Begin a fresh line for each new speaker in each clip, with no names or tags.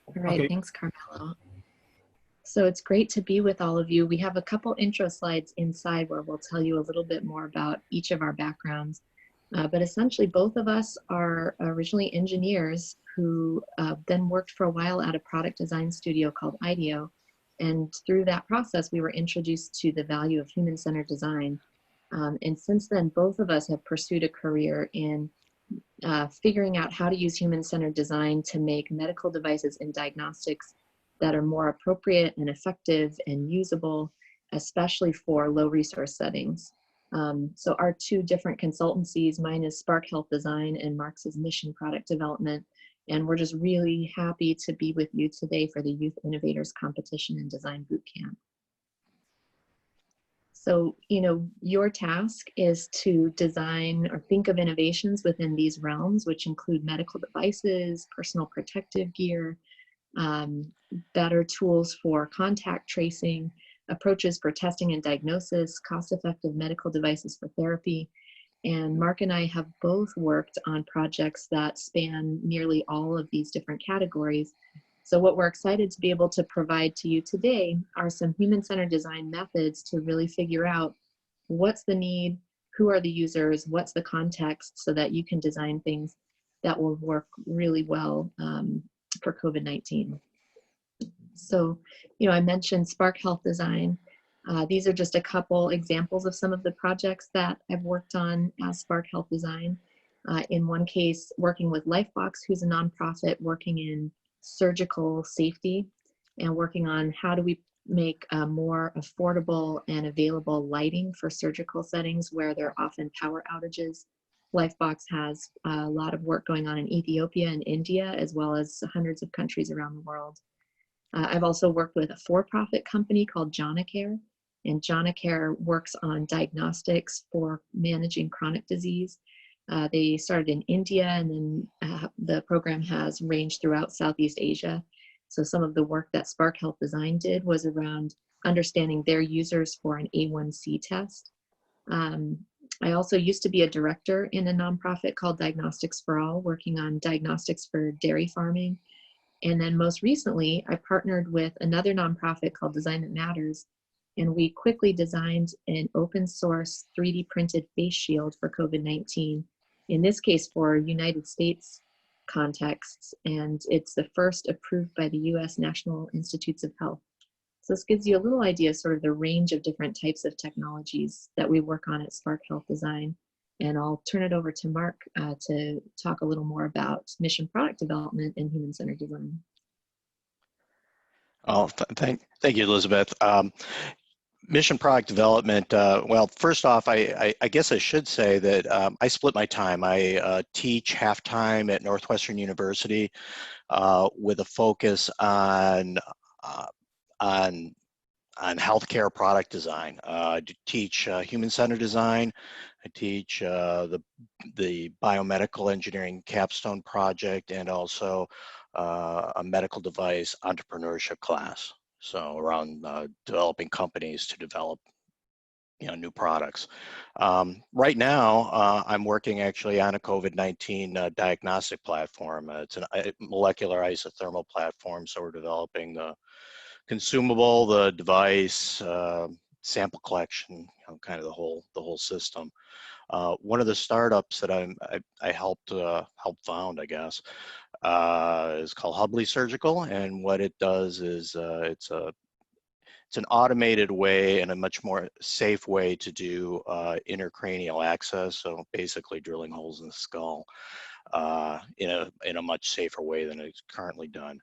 All right,
Okay.
thanks, Carmelo. So it's great to be with all of you. We have a couple intro slides inside where we'll tell you a little bit more about each of our backgrounds. But essentially, both of us are originally engineers who then worked for a while at a product design studio called IDEO. And through that process, we were introduced to the value of human-centered design. And since then, both of us have pursued a career in figuring out how to use human-centered design to make medical devices and diagnostics that are more appropriate and effective and usable, especially for low resource settings. So our two different consultancies, mine is Spark Health Design and Mark's is Mission Product Development. And we're just really happy to be with you today for the Youth Innovators Competition and Design Bootcamp. So, your task is to design or think of innovations within these realms, which include medical devices, personal protective gear, better tools for contact tracing, approaches for testing and diagnosis, cost-effective medical devices for therapy. And Mark and I have both worked on projects that span nearly all of these different categories. So what we're excited to be able to provide to you today are some human-centered design methods to really figure out what's the need, who are the users, what's the context, so that you can design things that will work really well for COVID-19. So, I mentioned Spark Health Design. These are just a couple examples of some of the projects that I've worked on as Spark Health Design. In one case, working with Lifebox, who's a nonprofit working in surgical safety and working on how do we make more affordable and available lighting for surgical settings where there are often power outages. Lifebox has a lot of work going on in Ethiopia and India, as well as hundreds of countries around the world. I've also worked with a for-profit company called Johnacare, and Johnacare works on diagnostics for managing chronic disease. They started in India, and then the program has ranged throughout Southeast Asia. So some of the work that Spark Health Design did was around understanding their users for an A1C test. I also used to be a director in a nonprofit called Diagnostics for All, working on diagnostics for dairy farming. And then most recently, I partnered with another nonprofit called Design That Matters, and we quickly designed an open source 3D printed face shield for COVID-19, in this case for United States contexts, and it's the first approved by the US National Institutes of Health. So this gives you a little idea of sort of the range of different types of technologies that we work on at Spark Health Design. And I'll turn it over to Mark to talk a little more about mission product development and human-centered design.
Oh, thank you, Elizabeth. Mission product development, well, first off, I guess I should say that I split my time. I teach half-time at Northwestern University with a focus on healthcare product design. I teach human-centered design. I teach the biomedical engineering capstone project, and also a medical device entrepreneurship class. So around developing companies to develop new products. Right now, I'm working actually on a COVID-19 diagnostic platform. It's a molecular isothermal platform, so we're developing the consumable, the device, sample collection, kind of the whole system. One of the startups that I helped found, I guess, is called Hubley Surgical, and what it does is it's an automated way and a much more safe way to do intracranial access. So basically drilling holes in the skull in a much safer way than it's currently done.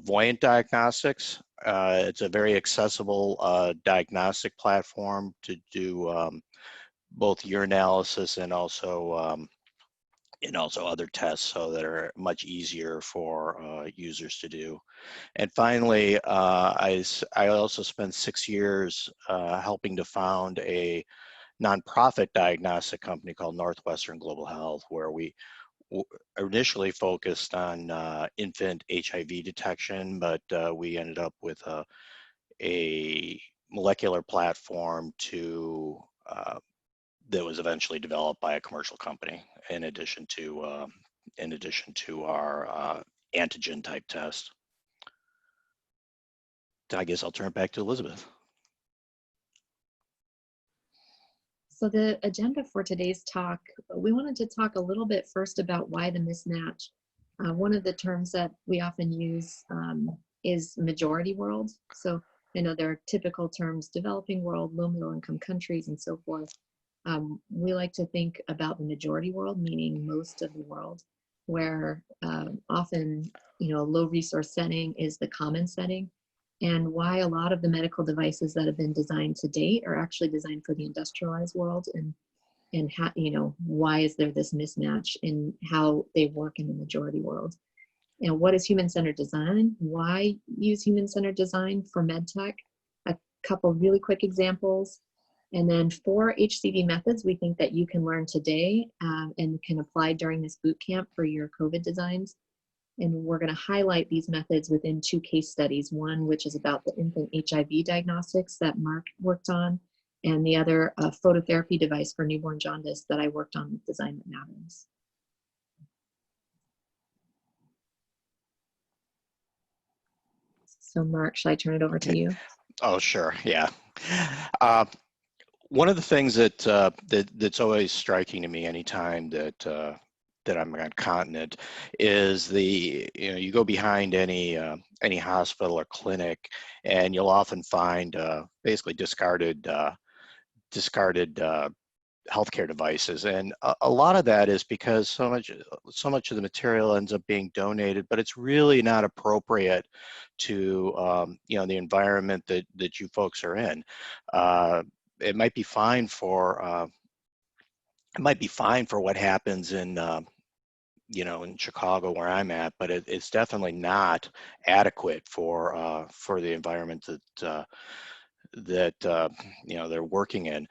Voyant Diagnostics, it's a very accessible diagnostic platform to do both urinalysis and also other tests, so that are much easier for users to do. And finally, I also spent 6 years helping to found a nonprofit diagnostic company called Northwestern Global Health, where we initially focused on infant HIV detection, but we ended up with a molecular platform that was eventually developed by a commercial company, in addition to our antigen type test. I guess I'll turn it back to Elizabeth.
So the agenda for today's talk, we wanted to talk a little bit first about why the mismatch. One of the terms that we often use is majority world. So I know there are typical terms, developing world, low middle income countries, and so forth. We like to think about the majority world, meaning most of the world, where often, a low resource setting is the common setting, and why a lot of the medical devices that have been designed to date are actually designed for the industrialized world, and how, why is there this mismatch in how they work in the majority world. What is human-centered design? Why use human-centered design for medtech? A couple really quick examples. And then 4 HCD methods we think that you can learn today and can apply during this boot camp for your COVID designs. And we're going to highlight these methods within 2 case studies, one which is about the infant HIV diagnostics that Mark worked on, and the other a phototherapy device for newborn jaundice that I worked on with Design That Matters. So Mark, should I turn it over to you?
Oh, sure. Yeah. One of the things that's always striking to me anytime that I'm on continent is you go behind any hospital or clinic, and you'll often find basically discarded healthcare devices, and a lot of that is because so much of the material ends up being donated, but it's really not appropriate to the environment that you folks are in. It might be fine for what happens in in Chicago where I'm at, but it's definitely not adequate for the environment that they're working in.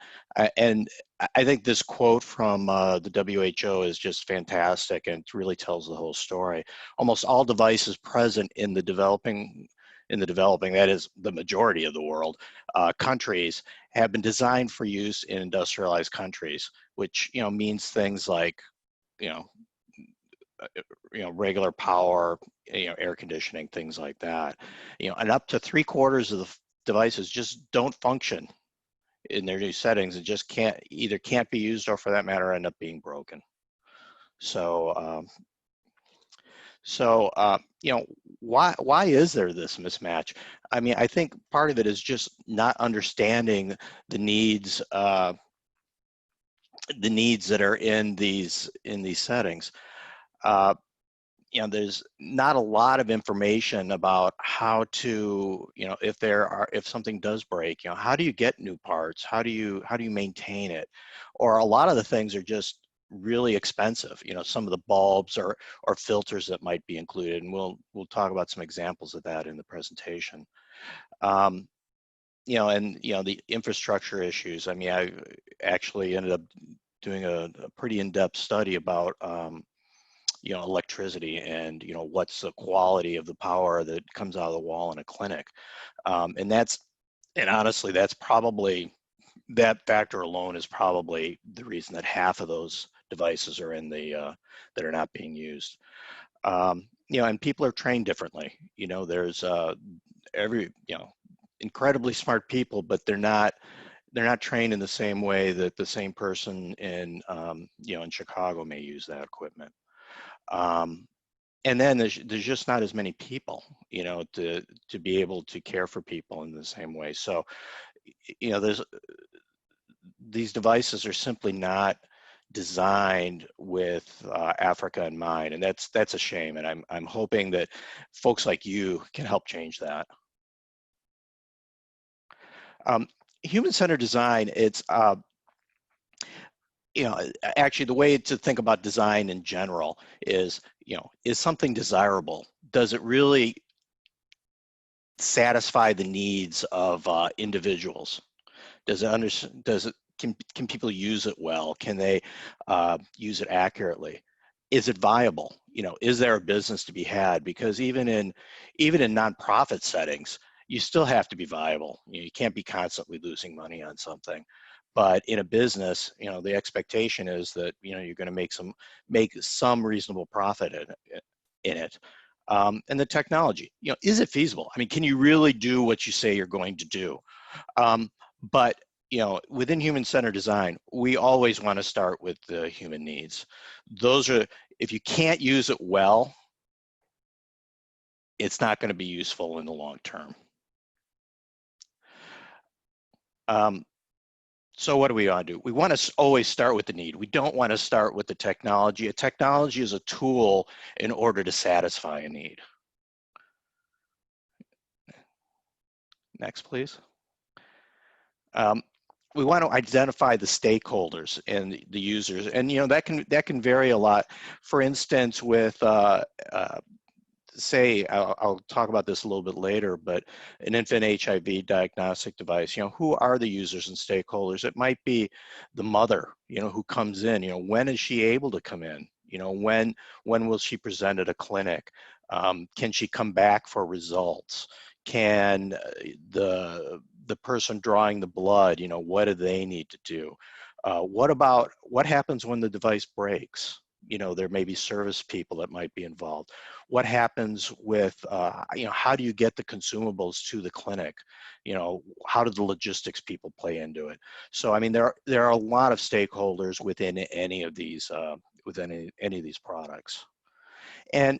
And I think this quote from the WHO is just fantastic, and it really tells the whole story. Almost all devices present in the developing, that is the majority of the world, countries have been designed for use in industrialized countries, which means things like regular power, air conditioning, things like that. And up to 3/4 of the devices just don't function in their new settings. It just can't be used, or for that matter, end up being broken. So, why is there this mismatch? I mean, I think part of it is just not understanding the needs that are in these settings. There's not a lot of information about how to, if something does break, how do you get new parts? How do you maintain it? Or a lot of the things are just really expensive. Some of the bulbs or filters that might be included, and we'll talk about some examples of that in the presentation. And the infrastructure issues. I mean, I actually ended up doing a pretty in-depth study about electricity and what's the quality of the power that comes out of the wall in a clinic, and honestly, that factor alone is probably the reason that half of those devices are in that are not being used. And people are trained differently. There's incredibly smart people, but they're not trained in the same way that the same person in in Chicago may use that equipment. And then there's just not as many people, to be able to care for people in the same way. So, these devices are simply not designed with Africa in mind, and that's a shame. And I'm hoping that folks like you can help change that. Human-centered design, it's actually the way to think about design in general is, is something desirable? Does it really satisfy the needs of individuals? Can people use it well? Can they use it accurately? Is it viable? Is there a business to be had? Because even in nonprofit settings, you still have to be viable. You can't be constantly losing money on something. But in a business, the expectation is that you're going to make some reasonable profit in it. And the technology, is it feasible? I mean, can you really do what you say you're going to do? But within human-centered design, we always want to start with the human needs. Those are, if you can't use it well, it's not going to be useful in the long term. So what do we want to do? We want to always start with the need. We don't want to start with the technology. A technology is a tool in order to satisfy a need. Next, please. We want to identify the stakeholders and the users, and that can vary a lot. For instance, with say, I'll talk about this a little bit later, but an infant HIV diagnostic device, who are the users and stakeholders? It might be the mother, who comes in, when is she able to come in? When will she present at a clinic? Can she come back for results? Can the person drawing the blood, what do they need to do? What happens when the device breaks? There may be service people that might be involved. What happens with, how do you get the consumables to the clinic? How do the logistics people play into it? So, I mean, there are a lot of stakeholders within any of these products. And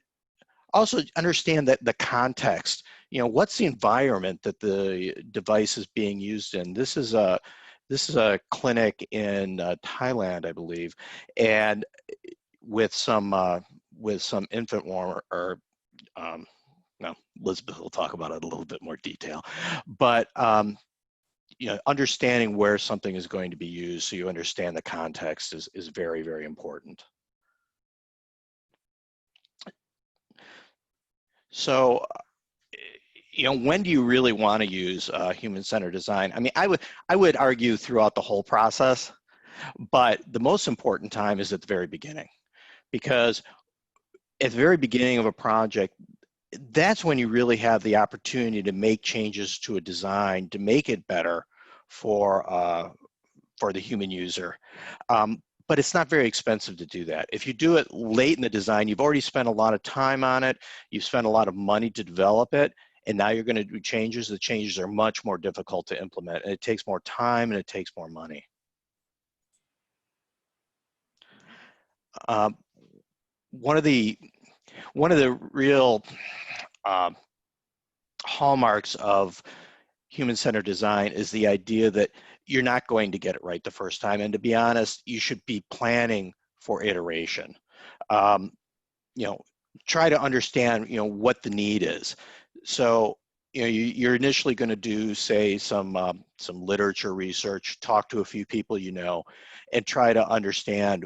also understand that the context, what's the environment that the device is being used in? This is a clinic in Thailand, I believe, and with some infant warmer, or no, Elizabeth will talk about it a little bit more detail, but understanding where something is going to be used so you understand the context is very, very important. So when do you really want to use human-centered design? I mean, I would argue throughout the whole process, but the most important time is at the very beginning. Because at the very beginning of a project, that's when you really have the opportunity to make changes to a design to make it better for the human user. But it's not very expensive to do that. If you do it late in the design, you've already spent a lot of time on it, you've spent a lot of money to develop it, and now you're going to do changes. The changes are much more difficult to implement, and it takes more time and it takes more money. One of the real hallmarks of human-centered design is the idea that you're not going to get it right the first time. And to be honest, you should be planning for iteration. Try to understand, what the need is. So, you're initially going to do, say, some literature research, talk to a few people and try to understand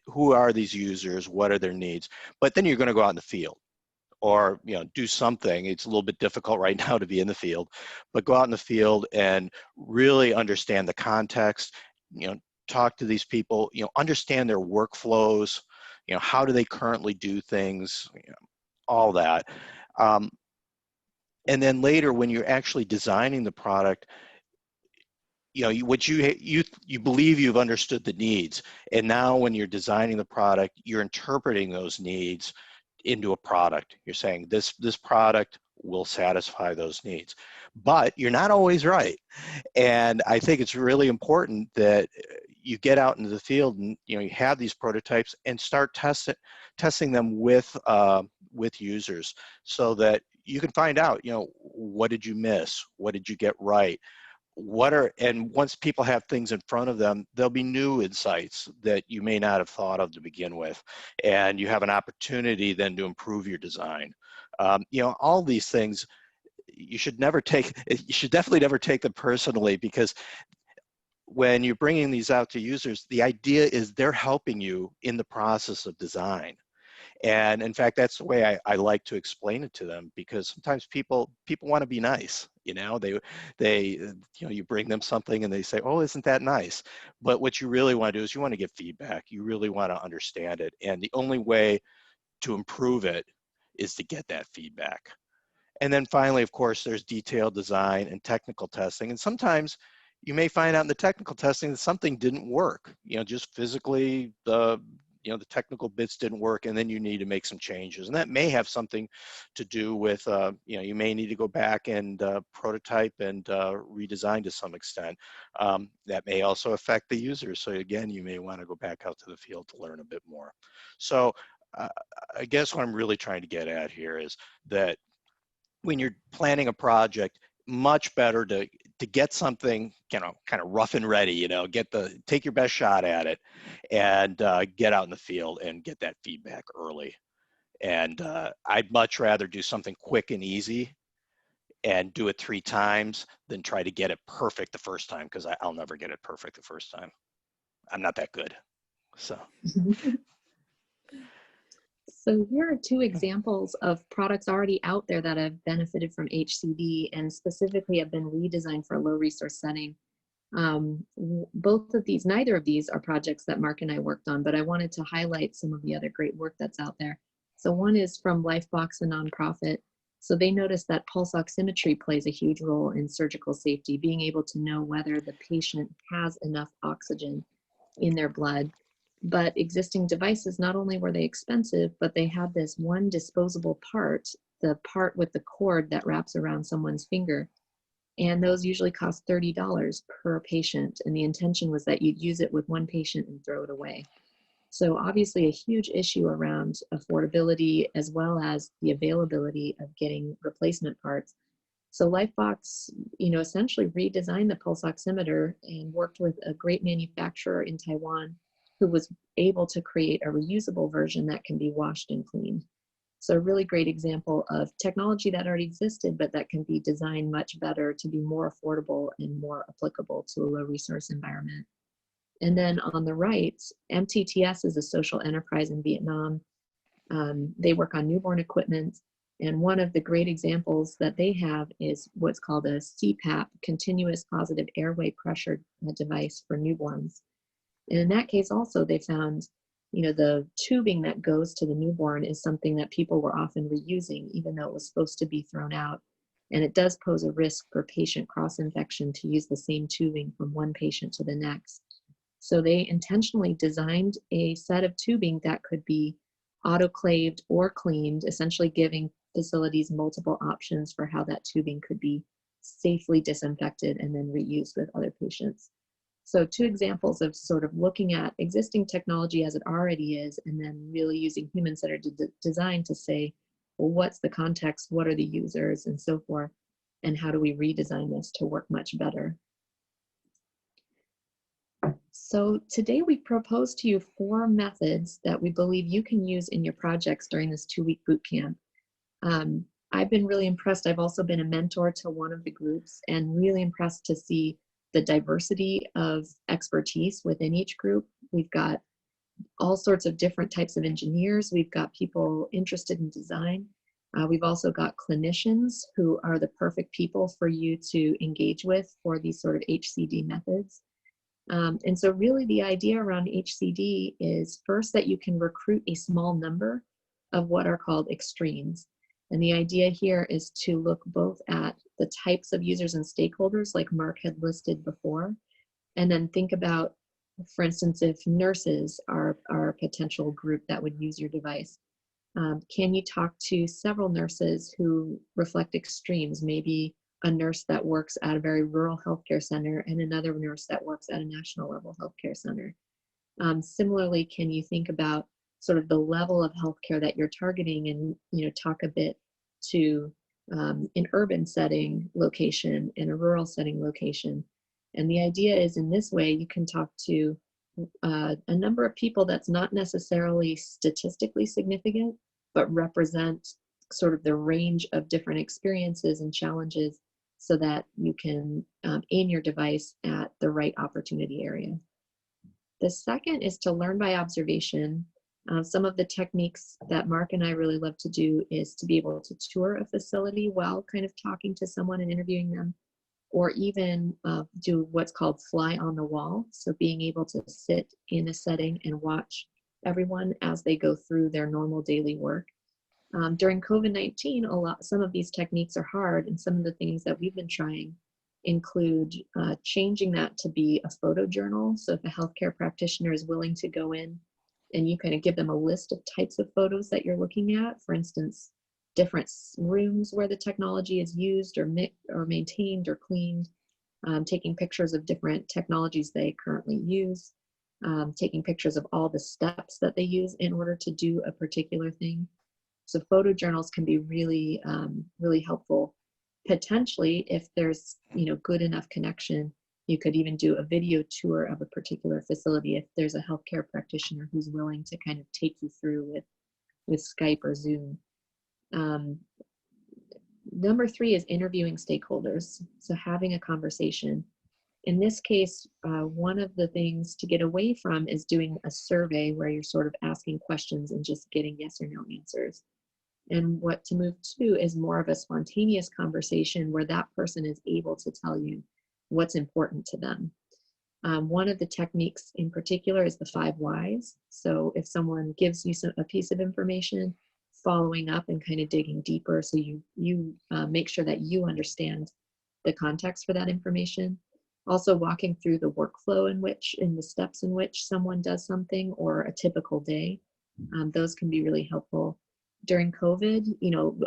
who are these users, what are their needs. But then you're going to go out in the field, or do something. It's a little bit difficult right now to be in the field, but go out in the field and really understand the context. Talk to these people. Understand their workflows. How do they currently do things? All that. And then later, when you're actually designing the product, you believe you've understood the needs, and now when you're designing the product, you're interpreting those needs into a product. You're saying this product will satisfy those needs, but you're not always right. And I think it's really important that you get out into the field and you have these prototypes and start testing them with users, so that you can find out, what did you miss? What did you get right? And once people have things in front of them, there'll be new insights that you may not have thought of to begin with. And you have an opportunity then to improve your design. All these things, you should definitely never take them personally, because when you're bringing these out to users, the idea is they're helping you in the process of design. And in fact, that's the way I like to explain it to them, because sometimes people want to be nice. You bring them something and they say, oh, isn't that nice? But what you really want to do is you want to get feedback. You really want to understand it. And the only way to improve it is to get that feedback. And then finally, of course, there's detailed design and technical testing. And sometimes you may find out in the technical testing that something didn't work, just physically, the technical bits didn't work, and then you need to make some changes. And that may have something to do with, you may need to go back and prototype and redesign to some extent. That may also affect the users. So again, you may want to go back out to the field to learn a bit more. So I guess what I'm really trying to get at here is that when you're planning a project, much better to get something, kind of rough and ready, take your best shot at it, and get out in the field and get that feedback early. And I'd much rather do something quick and easy and do it 3 times than try to get it perfect the first time, because I'll never get it perfect the first time. I'm not that good. So.
So here are 2 examples of products already out there that have benefited from HCD and specifically have been redesigned for a low resource setting. Both of these, neither of these are projects that Mark and I worked on, but I wanted to highlight some of the other great work that's out there. So one is from Lifebox, a nonprofit. So they noticed that pulse oximetry plays a huge role in surgical safety, being able to know whether the patient has enough oxygen in their blood. But existing devices, not only were they expensive, but they had this one disposable part, the part with the cord that wraps around someone's finger. And those usually cost $30 per patient. And the intention was that you'd use it with one patient and throw it away. So obviously a huge issue around affordability as well as the availability of getting replacement parts. So Lifebox, essentially redesigned the pulse oximeter and worked with a great manufacturer in Taiwan who was able to create a reusable version that can be washed and cleaned. So a really great example of technology that already existed, but that can be designed much better to be more affordable and more applicable to a low resource environment. And then on the right, MTTS is a social enterprise in Vietnam. They work on newborn equipment. And one of the great examples that they have is what's called a CPAP, continuous positive airway pressure device for newborns. And in that case also, they found, the tubing that goes to the newborn is something that people were often reusing, even though it was supposed to be thrown out. And it does pose a risk for patient cross-infection to use the same tubing from one patient to the next. So they intentionally designed a set of tubing that could be autoclaved or cleaned, essentially giving facilities multiple options for how that tubing could be safely disinfected and then reused with other patients. So 2 examples of sort of looking at existing technology as it already is, and then really using human-centered design to say, well, what's the context, what are the users, and so forth, and how do we redesign this to work much better? So today we propose to you 4 methods that we believe you can use in your projects during this 2-week boot camp. I've been really impressed. I've also been a mentor to one of the groups and really impressed to see the diversity of expertise within each group. We've got all sorts of different types of engineers. We've got people interested in design. We've also got clinicians who are the perfect people for you to engage with for these sort of HCD methods. And so really the idea around HCD is first that you can recruit a small number of what are called extremes. And the idea here is to look both at the types of users and stakeholders like Mark had listed before, and then think about, for instance, if nurses are a potential group that would use your device. Can you talk to several nurses who reflect extremes? Maybe a nurse that works at a very rural healthcare center and another nurse that works at a national level healthcare center. Similarly, can you think about sort of the level of healthcare that you're targeting and talk a bit to an urban setting location and a rural setting location. And the idea is in this way, you can talk to a number of people that's not necessarily statistically significant, but represent sort of the range of different experiences and challenges so that you can aim your device at the right opportunity area. The second is to learn by observation. Some of the techniques that Mark and I really love to do is to be able to tour a facility while kind of talking to someone and interviewing them, or even do what's called fly on the wall. So being able to sit in a setting and watch everyone as they go through their normal daily work. During COVID-19, some of these techniques are hard, and some of the things that we've been trying include changing that to be a photo journal. So if a healthcare practitioner is willing to go in and you kind of give them a list of types of photos that you're looking at. For instance, different rooms where the technology is used or maintained or cleaned, taking pictures of different technologies they currently use, taking pictures of all the steps that they use in order to do a particular thing. So photo journals can be really, really helpful. Potentially, if there's good enough connection, you could even do a video tour of a particular facility if there's a healthcare practitioner who's willing to kind of take you through with Skype or Zoom. Number 3 is interviewing stakeholders. So having a conversation. In this case, one of the things to get away from is doing a survey where you're sort of asking questions and just getting yes or no answers. And what to move to is more of a spontaneous conversation where that person is able to tell you what's important to them. One of the techniques in particular is the 5 whys. So if someone gives you a piece of information, following up and kind of digging deeper so you make sure that you understand the context for that information. Also walking through the workflow in the steps in which someone does something or a typical day. Those can be really helpful. During COVID,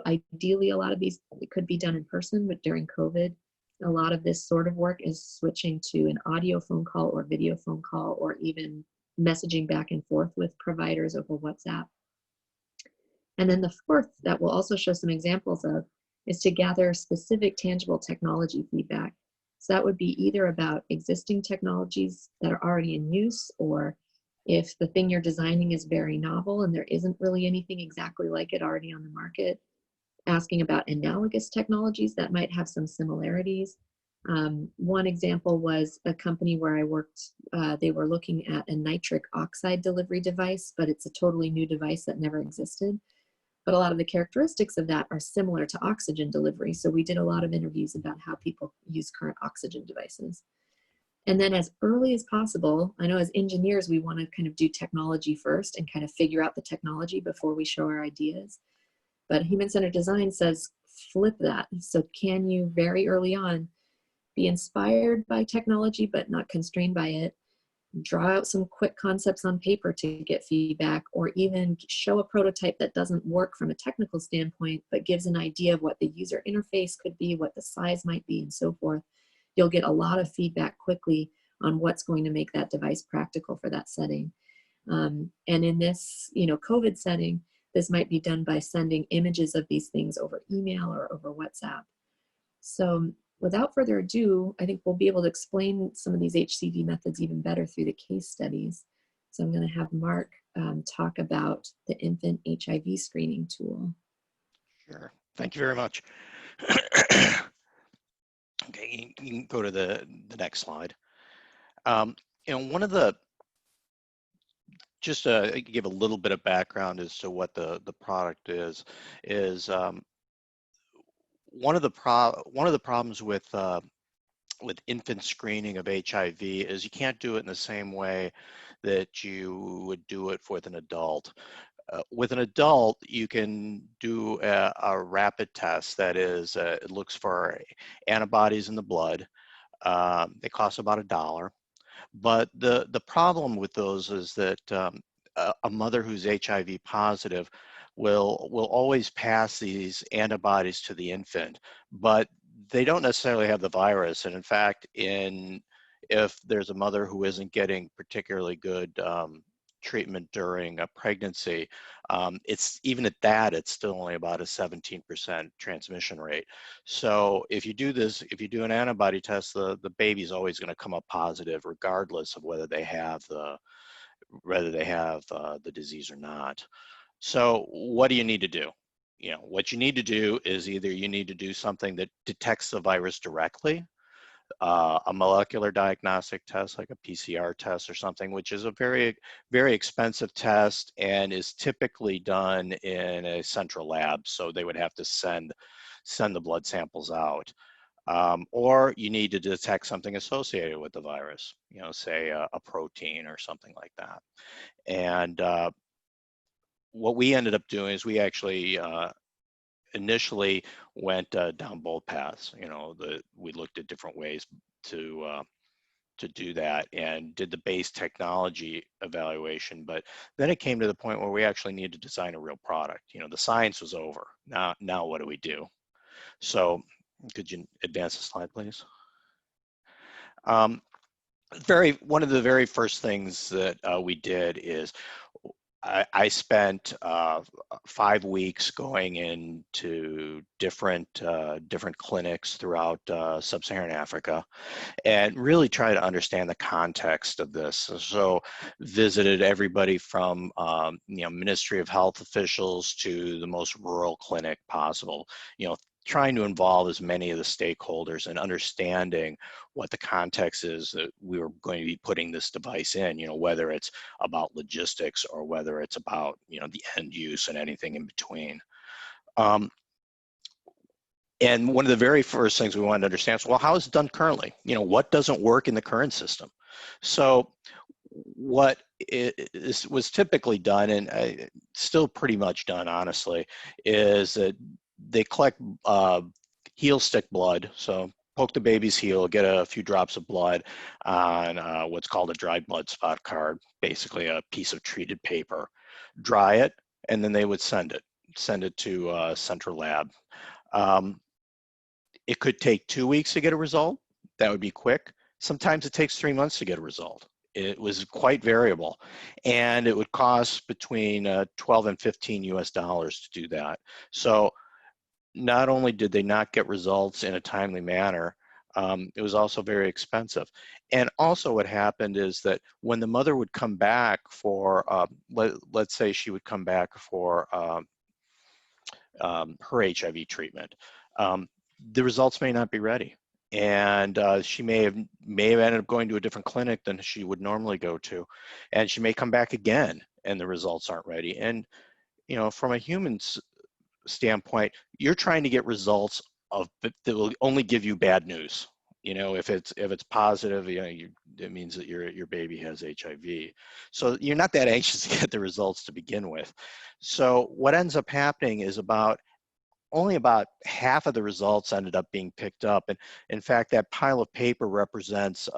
ideally a lot of these could be done in person, but during COVID, a lot of this sort of work is switching to an audio phone call or video phone call, or even messaging back and forth with providers over WhatsApp. And then the 4th that we'll also show some examples of is to gather specific tangible technology feedback. So that would be either about existing technologies that are already in use, or if the thing you're designing is very novel and there isn't really anything exactly like it already on the market, asking about analogous technologies that might have some similarities. One example was a company where I worked. They were looking at a nitric oxide delivery device, but it's a totally new device that never existed. But a lot of the characteristics of that are similar to oxygen delivery. So we did a lot of interviews about how people use current oxygen devices. And then as early as possible, I know as engineers, we want to kind of do technology first and kind of figure out the technology before we show our ideas. But human-centered design says flip that. So can you very early on be inspired by technology but not constrained by it? Draw out some quick concepts on paper to get feedback, or even show a prototype that doesn't work from a technical standpoint but gives an idea of what the user interface could be, what the size might be, and so forth. You'll get a lot of feedback quickly on what's going to make that device practical for that setting. And in this COVID setting, this might be done by sending images of these things over email or over WhatsApp. So without further ado, I think we'll be able to explain some of these HCD methods even better through the case studies. So I'm going to have Mark talk about the infant HIV screening tool.
Sure. Thank you very much. Okay, you can go to the next slide. One of the, just to give a little bit of background as to what the product is one of the problems with infant screening of HIV is you can't do it in the same way that you would do it with an adult. With an adult, you can do a rapid test. That is, it looks for antibodies in the blood. They cost about $1. But the problem with those is that a mother who's HIV positive will always pass these antibodies to the infant, but they don't necessarily have the virus. And in fact, if there's a mother who isn't getting particularly good treatment during a pregnancy, it's even at that, it's still only about a 17% transmission rate. So if you do an antibody test, the baby's always going to come up positive, regardless of whether they have the disease or not. So what do you need to do? What you need to do is either you need to do something that detects the virus directly, a molecular diagnostic test like a PCR test or something, which is a very, very expensive test and is typically done in a central lab. So they would have to send the blood samples out. Or you need to detect something associated with the virus, say a protein or something like that. And what we ended up doing is we actually initially went down both paths. We looked at different ways to to do that and did the base technology evaluation. But then it came to the point where we actually needed to design a real product. You know, the science was over. Now what do we do? So could you advance the slide, please? One of the very first things that we did is I spent 5 weeks going into different clinics throughout sub-Saharan Africa and really try to understand the context of this. So visited everybody from Ministry of Health officials to the most rural clinic possible, trying to involve as many of the stakeholders and understanding what the context is that we were going to be putting this device in, whether it's about logistics or whether it's about, the end use and anything in between. And one of the very first things we wanted to understand is, well, how is it done currently? What doesn't work in the current system? So what was typically done, and still pretty much done, honestly, is that they collect heel stick blood. So poke the baby's heel, get a few drops of blood on what's called a dry blood spot card, basically a piece of treated paper, dry it, and then they would send it to a central lab. It could take 2 weeks to get a result. That would be quick. Sometimes it takes 3 months to get a result. It was quite variable, and it would cost between 12 and 15 US dollars to do that. So not only did they not get results in a timely manner, it was also very expensive. And also what happened is that when the mother would come back for, let's say she would come back for her HIV treatment, the results may not be ready. And she may have ended up going to a different clinic than she would normally go to. And she may come back again and the results aren't ready. And, from a human's standpoint, you're trying to get results that will only give you bad news. If it's positive, it means that your baby has HIV. So you're not that anxious to get the results to begin with. So what ends up happening is only about half of the results ended up being picked up. And in fact, that pile of paper represents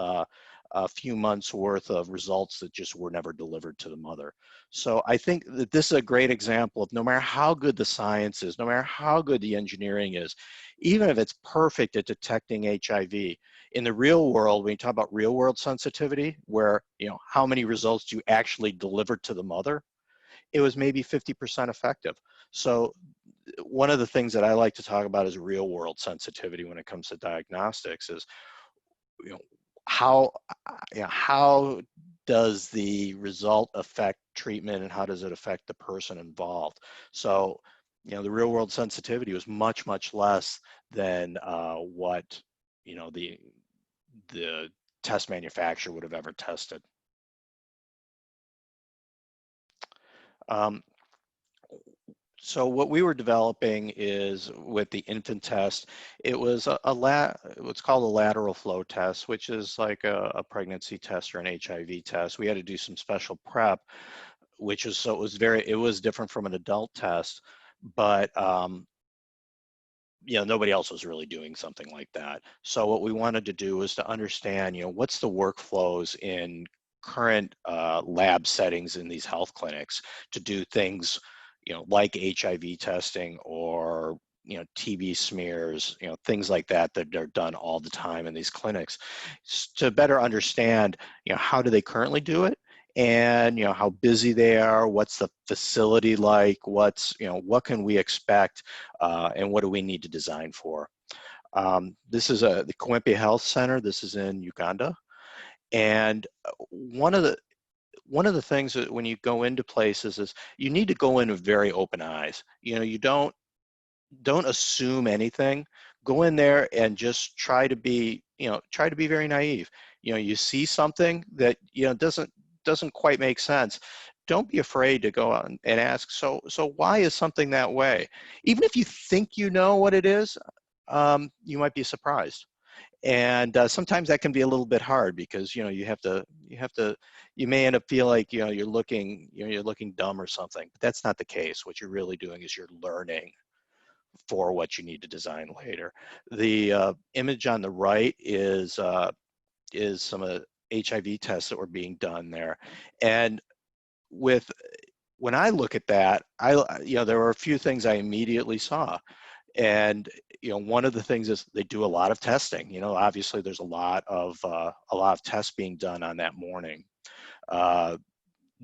a few months worth of results that just were never delivered to the mother. So I think that this is a great example of no matter how good the science is, no matter how good the engineering is, even if it's perfect at detecting HIV, in the real world, when you talk about real world sensitivity, where, how many results do you actually deliver to the mother, it was maybe 50% effective. So one of the things that I like to talk about is real world sensitivity when it comes to diagnostics is, how does the result affect treatment and how does it affect the person involved? So, the real world sensitivity was much, much less than what, the test manufacturer would have ever tested. So what we were developing is with the infant test, it was what's called a lateral flow test, which is like a pregnancy test or an HIV test. We had to do some special prep, it was different from an adult test, but nobody else was really doing something like that. So what we wanted to do was to understand, what's the workflows in current lab settings in these health clinics to do things like HIV testing or, TB smears, things like that that are done all the time in these clinics, to better understand, how do they currently do it, and how busy they are, what's the facility like, what can we expect, and what do we need to design for. This is the Coimbra Health Center. This is in Uganda, and one of the things that when you go into places is you need to go in with very open eyes. You don't assume anything. Go in there and just try to be very naive. You see something that doesn't quite make sense. Don't be afraid to go out and ask, so why is something that way? Even if you think you know what it is, you might be surprised. And sometimes that can be a little bit hard because you may end up feel like you're looking dumb or something, but that's not the case. What you're really doing is you're learning for what you need to design later. The image on the right is some of HIV tests that were being done there. And when I look at that, there were a few things I immediately saw. And one of the things is they do a lot of testing. Obviously there's a lot of tests being done on that morning.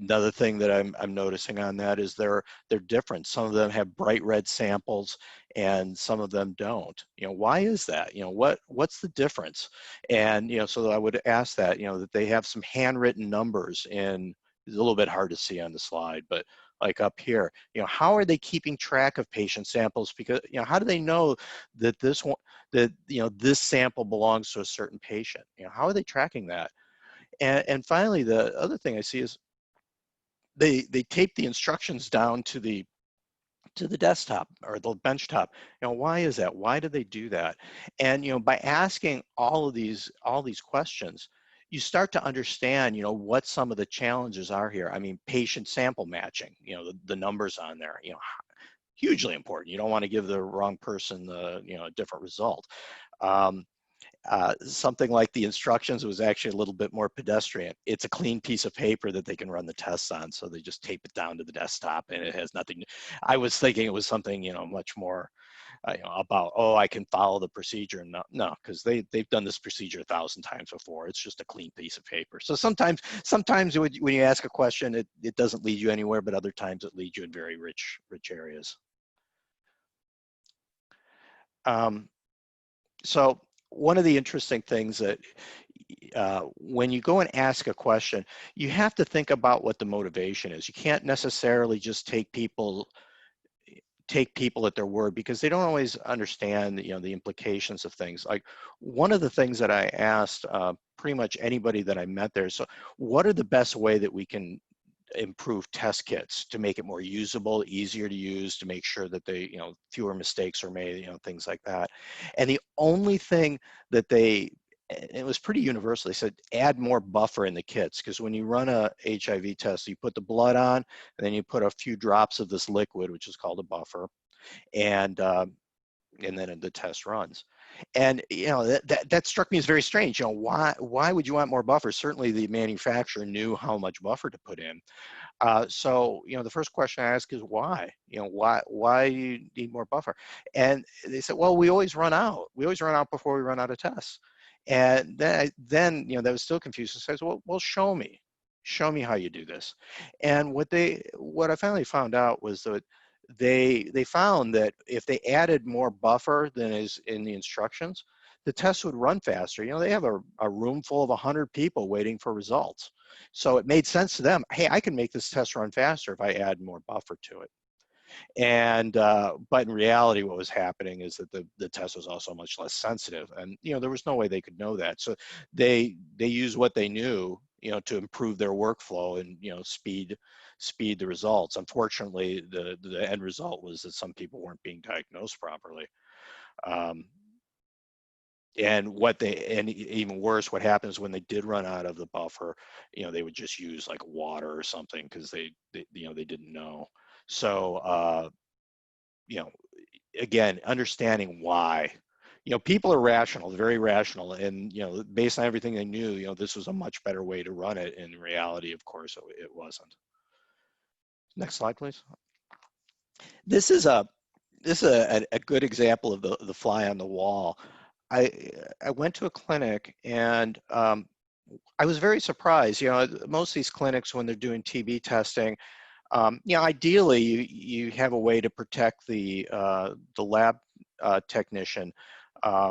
Another thing that I'm noticing on that is they're different. Some of them have bright red samples and some of them don't. Why is that? What's the difference? And so I would ask that, that they have some handwritten numbers in. It's a little bit hard to see on the slide, but like up here, how are they keeping track of patient samples? Because how do they know that this sample belongs to a certain patient? How are they tracking that? And finally, the other thing I see is they tape the instructions down to the desktop or the bench top. Why is that? Why do they do that? And by asking all these questions, you start to understand what some of the challenges are here. I mean, patient sample matching, the numbers on there, hugely important. You don't want to give the wrong person a different result. Something like the instructions was actually a little bit more pedestrian. It's a clean piece of paper that they can run the tests on, so they just tape it down to the desktop, and it has nothing. I was thinking it was something much more about, oh, I can follow the procedure. No, because they've done this procedure 1,000 times before. It's just a clean piece of paper. So sometimes when you ask a question, it doesn't lead you anywhere, but other times it leads you in very rich areas. So one of the interesting things that when you go and ask a question, you have to think about what the motivation is. You can't necessarily just take people at their word, because they don't always understand the implications of things. Like, one of the things that I asked pretty much anybody that I met there, so what are the best way that we can improve test kits to make it more usable, easier to use, to make sure that they, fewer mistakes are made, things like that. And the only thing that it was pretty universal, they said add more buffer in the kits, because when you run a HIV test, you put the blood on, and then you put a few drops of this liquid, which is called a buffer, and then the test runs. And that struck me as very strange. Why would you want more buffer? Certainly the manufacturer knew how much buffer to put in. So the first question I ask is why? Why do you need more buffer? And they said, well, we always run out. We always run out before we run out of tests. And then that was still confused. So I said, well, show me how you do this. And what I finally found out was that they found that if they added more buffer than is in the instructions, the tests would run faster. They have a room full of 100 people waiting for results. So it made sense to them. Hey, I can make this test run faster if I add more buffer to it. And but in reality, what was happening is that the test was also much less sensitive, and there was no way they could know that. So they used what they knew, to improve their workflow and speed the results. Unfortunately, the end result was that some people weren't being diagnosed properly. And even worse, what happens when they did run out of the buffer, they would just use like water or something, because they didn't know. So again, understanding why. People are rational, very rational, and based on everything they knew, this was a much better way to run it. In reality, of course, it wasn't. Next slide, please. This is a good example of the fly on the wall. I went to a clinic, and I was very surprised. Most of these clinics, when they're doing TB testing, ideally you have a way to protect the lab technician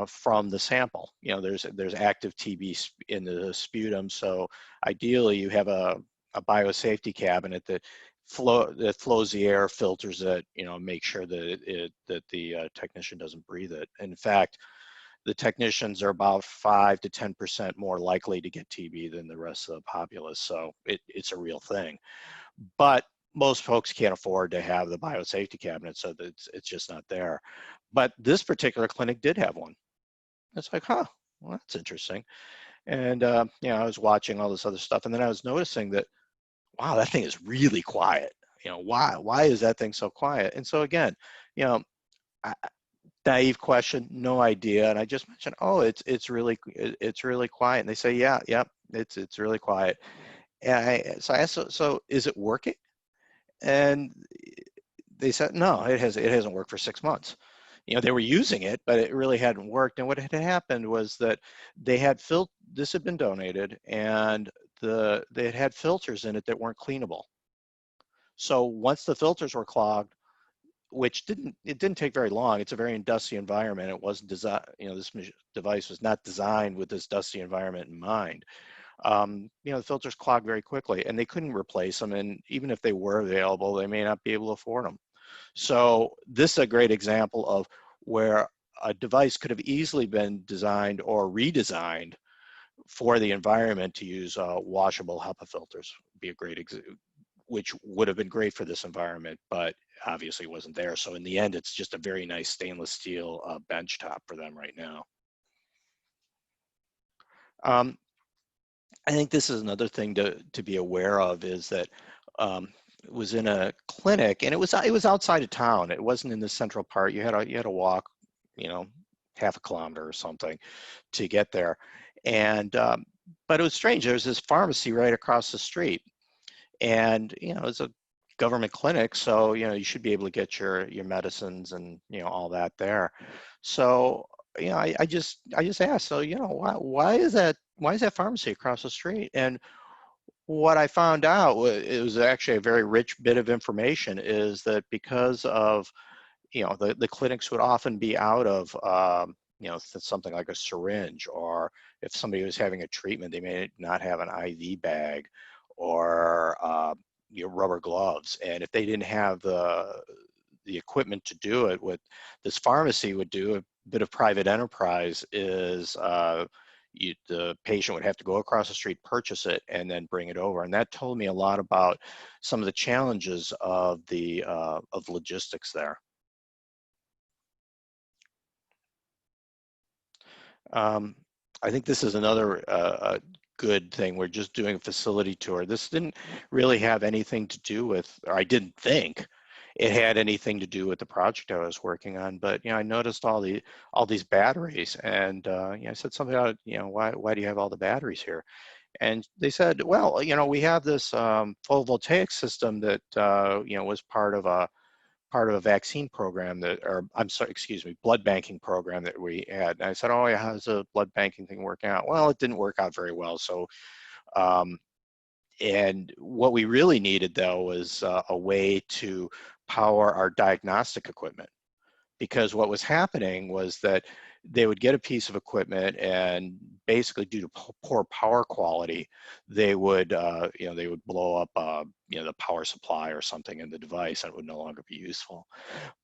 from the sample. There's active TB in the sputum, so ideally you have a biosafety cabinet that flows the air, filters it, make sure that the technician doesn't breathe it. In fact, the technicians are about 5 to 10% more likely to get TB than the rest of the populace, so it's a real thing. But most folks can't afford to have the biosafety cabinet, so it's just not there. But this particular clinic did have one. It's like, well, that's interesting. And I was watching all this other stuff, and then I was noticing that, wow, that thing is really quiet. Why is that thing so quiet? And so again, naive question, no idea. And I just mentioned, oh, it's really quiet. And they say, yeah, It's really quiet. And so I asked, so is it working? And they said, no, it hasn't worked for 6 months. They were using it, but it really hadn't worked. And what had happened was that they had this had been donated, and they had had filters in it that weren't cleanable. So once the filters were clogged, which it didn't take very long. It's a very dusty environment. It wasn't designed, this device was not designed with this dusty environment in mind. The filters clogged very quickly, and they couldn't replace them. And even if they were available, they may not be able to afford them. So this is a great example of where a device could have easily been designed or redesigned for the environment to use washable HEPA filters. Would be a great which would have been great for this environment, but obviously wasn't there. So in the end, it's just a very nice stainless steel bench top for them right now. I think this is another thing to be aware of, is that it was in a clinic, and it was outside of town. It wasn't in the central part. You had to walk, half a kilometer or something to get there. And but it was strange. There was this pharmacy right across the street, and it's a government clinic, so you should be able to get your medicines and all that there. So I just asked, so why is that pharmacy across the street? And what I found out it was actually a very rich bit of information, is that because of the clinics would often be out of something like a syringe, or if somebody was having a treatment, they may not have an IV bag, or rubber gloves. And if they didn't have the equipment to do it, what this pharmacy would do, a bit of private enterprise, is the patient would have to go across the street, purchase it, and then bring it over. And that told me a lot about some of the challenges of the of logistics there. I think this is another good thing. We're just doing a facility tour. This didn't really have anything to do with, or I didn't think it had anything to do with the project I was working on. But I noticed all these batteries, and I said something about why do you have all the batteries here? And they said, well, we have this photovoltaic system that was part of a vaccine program or I'm sorry, excuse me, blood banking program that we had. And I said, oh yeah, how's the blood banking thing working out? Well, it didn't work out very well. So, and what we really needed though was a way to power our diagnostic equipment, because what was happening was that they would get a piece of equipment, and basically due to poor power quality, they would they would blow up the power supply or something in the device, and it would no longer be useful.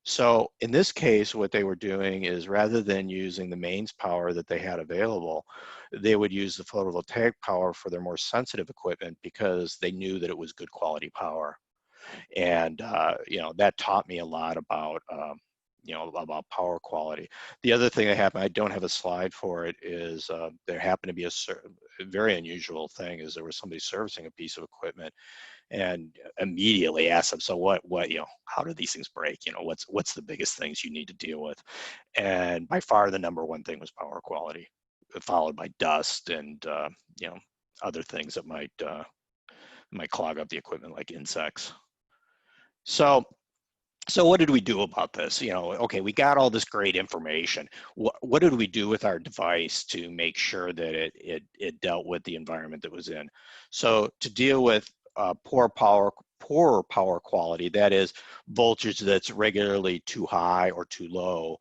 So in this case, what they were doing is, rather than using the mains power that they had available, they would use the photovoltaic power for their more sensitive equipment, because they knew that it was good quality power. And that taught me a lot about about power quality. The other thing that happened, I don't have a slide for it, is there happened to be a very unusual thing, is there was somebody servicing a piece of equipment, and immediately asked them, so what how do these things break? What's the biggest things you need to deal with? And by far the number one thing was power quality, followed by dust and other things that might clog up the equipment, like insects. So what did we do about this? Okay, we got all this great information. What did we do with our device to make sure that it dealt with the environment that was in? So to deal with poor power quality, that is voltage that's regularly too high or too low,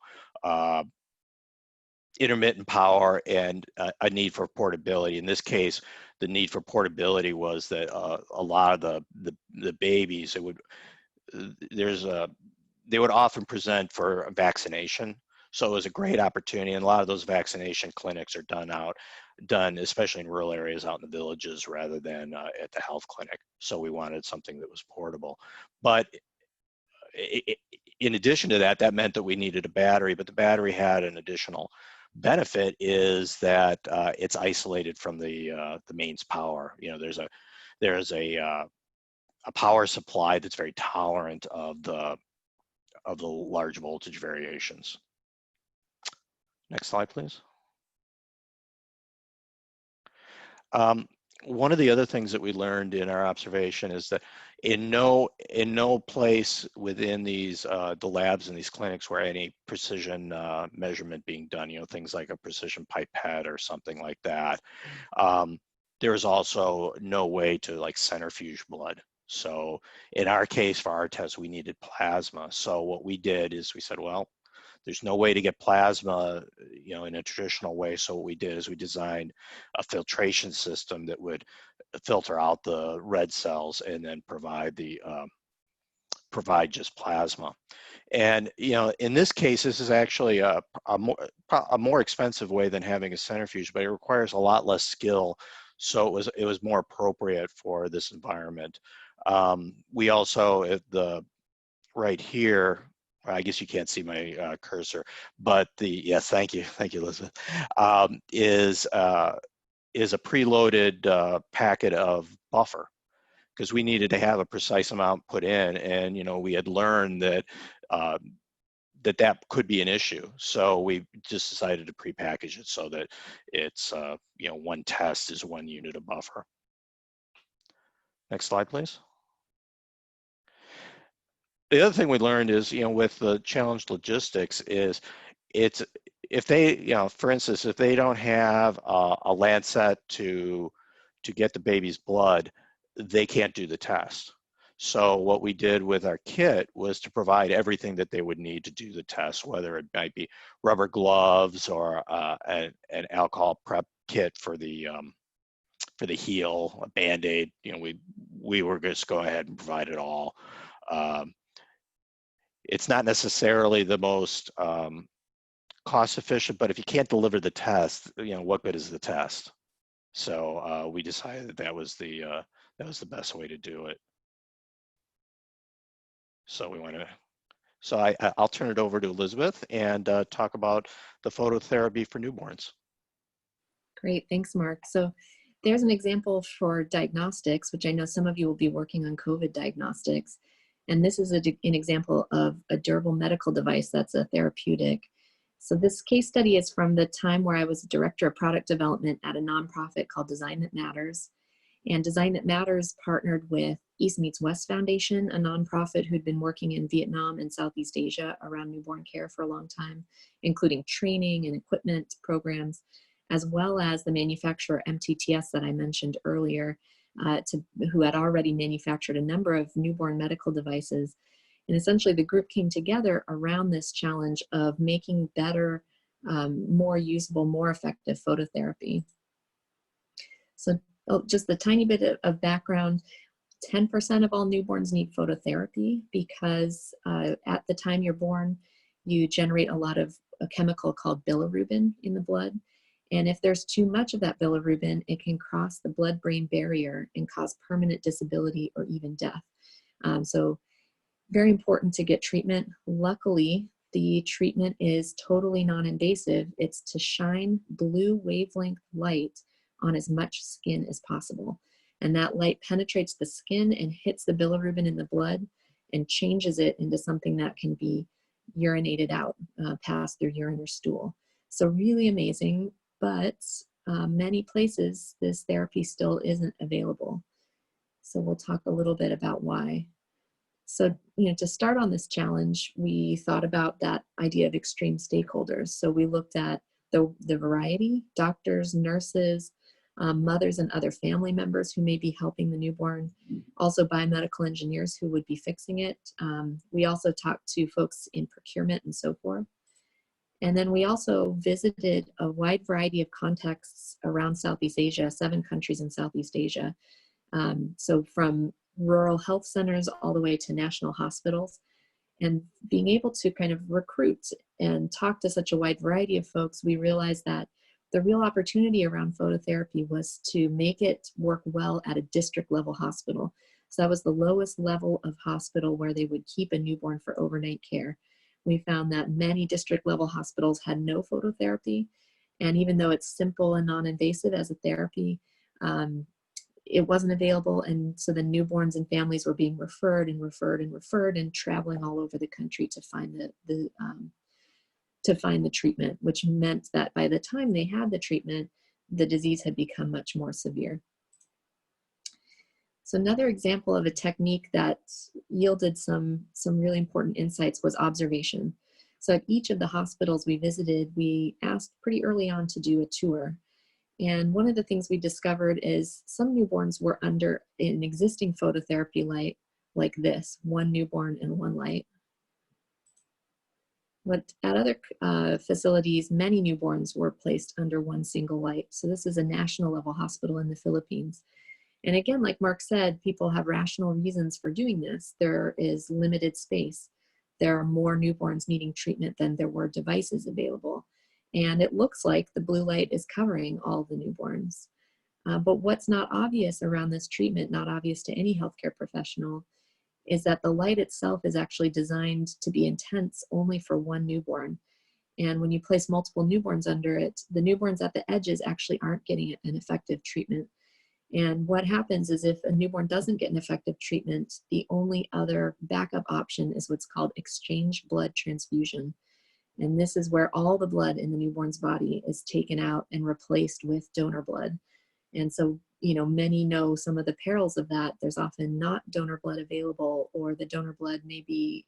intermittent power, and a need for portability. In this case, the need for portability was that a lot of the babies, they would often present for vaccination. So it was a great opportunity, and a lot of those vaccination clinics are done especially in rural areas, out in the villages, rather than at the health clinic. So we wanted something that was portable. But in addition to that, that meant that we needed a battery, but the battery had an additional benefit, is that it's isolated from the mains power. There's a power supply that's very tolerant of the large voltage variations. Next slide, please. One of the other things that we learned in our observation is that in no place within these the labs in these clinics were any precision measurement being done. You know, things like a precision pipette or something like that. Um, there's also no way to like centrifuge blood. So in our case, for our test, we needed plasma. So what we did is we said, well, there's no way to get plasma, you know, in a traditional way. So what we did is we designed a filtration system that would filter out the red cells and then provide just plasma. And you know, in this case, this is actually a more expensive way than having a centrifuge, but it requires a lot less skill. So it was more appropriate for this environment. We also right here, I guess you can't see my cursor, but yes, thank you, Elizabeth, is a preloaded packet of buffer, because we needed to have a precise amount put in, and you know, we had learned that that could be an issue. So we just decided to prepackage it so that it's you know, one test is 1 unit of buffer. Next slide, please. The other thing we learned is, you know, with the challenge logistics is it's, if they, you know, for instance, if they don't have a Lancet to get the baby's blood, they can't do the test. So what we did with our kit was to provide everything that they would need to do the test, whether it might be rubber gloves or an alcohol prep kit for the heel, a Band-Aid. You know, we were just go ahead and provide it all. It's not necessarily the most cost efficient, but if you can't deliver the test, you know, what good is the test? So we decided that that was the best way to do it. So we want to. So I'll turn it over to Elizabeth and talk about the phototherapy for newborns.
Great, thanks, Mark. So there's an example for diagnostics, which I know some of you will be working on COVID diagnostics. And this is an example of a durable medical device that's a therapeutic. So this case study is from the time where I was director of product development at a nonprofit called Design That Matters. And Design That Matters partnered with East Meets West Foundation, a nonprofit who'd been working in Vietnam and Southeast Asia around newborn care for a long time, including training and equipment programs, as well as the manufacturer MTTS that I mentioned earlier, who had already manufactured a number of newborn medical devices. And essentially the group came together around this challenge of making better, more usable, more effective phototherapy. So just a tiny bit of background, 10% of all newborns need phototherapy because at the time you're born, you generate a lot of a chemical called bilirubin in the blood. And if there's too much of that bilirubin, it can cross the blood-brain barrier and cause permanent disability or even death. So very important to get treatment. Luckily, the treatment is totally non-invasive. It's to shine blue wavelength light on as much skin as possible. And that light penetrates the skin and hits the bilirubin in the blood and changes it into something that can be urinated out, passed through urine or stool. So really amazing, but many places this therapy still isn't available. So we'll talk a little bit about why. So, you know, to start on this challenge, we thought about that idea of extreme stakeholders. So we looked at the variety, doctors, nurses, mothers and other family members who may be helping the newborn, also biomedical engineers who would be fixing it. We also talked to folks in procurement and so forth. And then we also visited a wide variety of contexts around Southeast Asia, 7 countries in Southeast Asia. So from rural health centers all the way to national hospitals, and being able to kind of recruit and talk to such a wide variety of folks, we realized that the real opportunity around phototherapy was to make it work well at a district level hospital. So that was the lowest level of hospital where they would keep a newborn for overnight care. We found that many district level hospitals had no phototherapy. And even though it's simple and non-invasive as a therapy, it wasn't available. And so the newborns and families were being referred and referred and referred and traveling all over the country to find the treatment, which meant that by the time they had the treatment, the disease had become much more severe. So another example of a technique that yielded some really important insights was observation. So at each of the hospitals we visited, we asked pretty early on to do a tour. And one of the things we discovered is some newborns were under an existing phototherapy light like this, one newborn and one light. But at other facilities, many newborns were placed under one single light. So this is a national level hospital in the Philippines. And again, like Mark said, people have rational reasons for doing this. There is limited space. There are more newborns needing treatment than there were devices available. And it looks like the blue light is covering all the newborns. But what's not obvious around this treatment, not obvious to any healthcare professional, is that the light itself is actually designed to be intense only for one newborn. And when you place multiple newborns under it, the newborns at the edges actually aren't getting an effective treatment. And what happens is if a newborn doesn't get an effective treatment, the only other backup option is what's called exchange blood transfusion. And this is where all the blood in the newborn's body is taken out and replaced with donor blood. And so, many know some of the perils of that. There's often not donor blood available, or the donor blood may be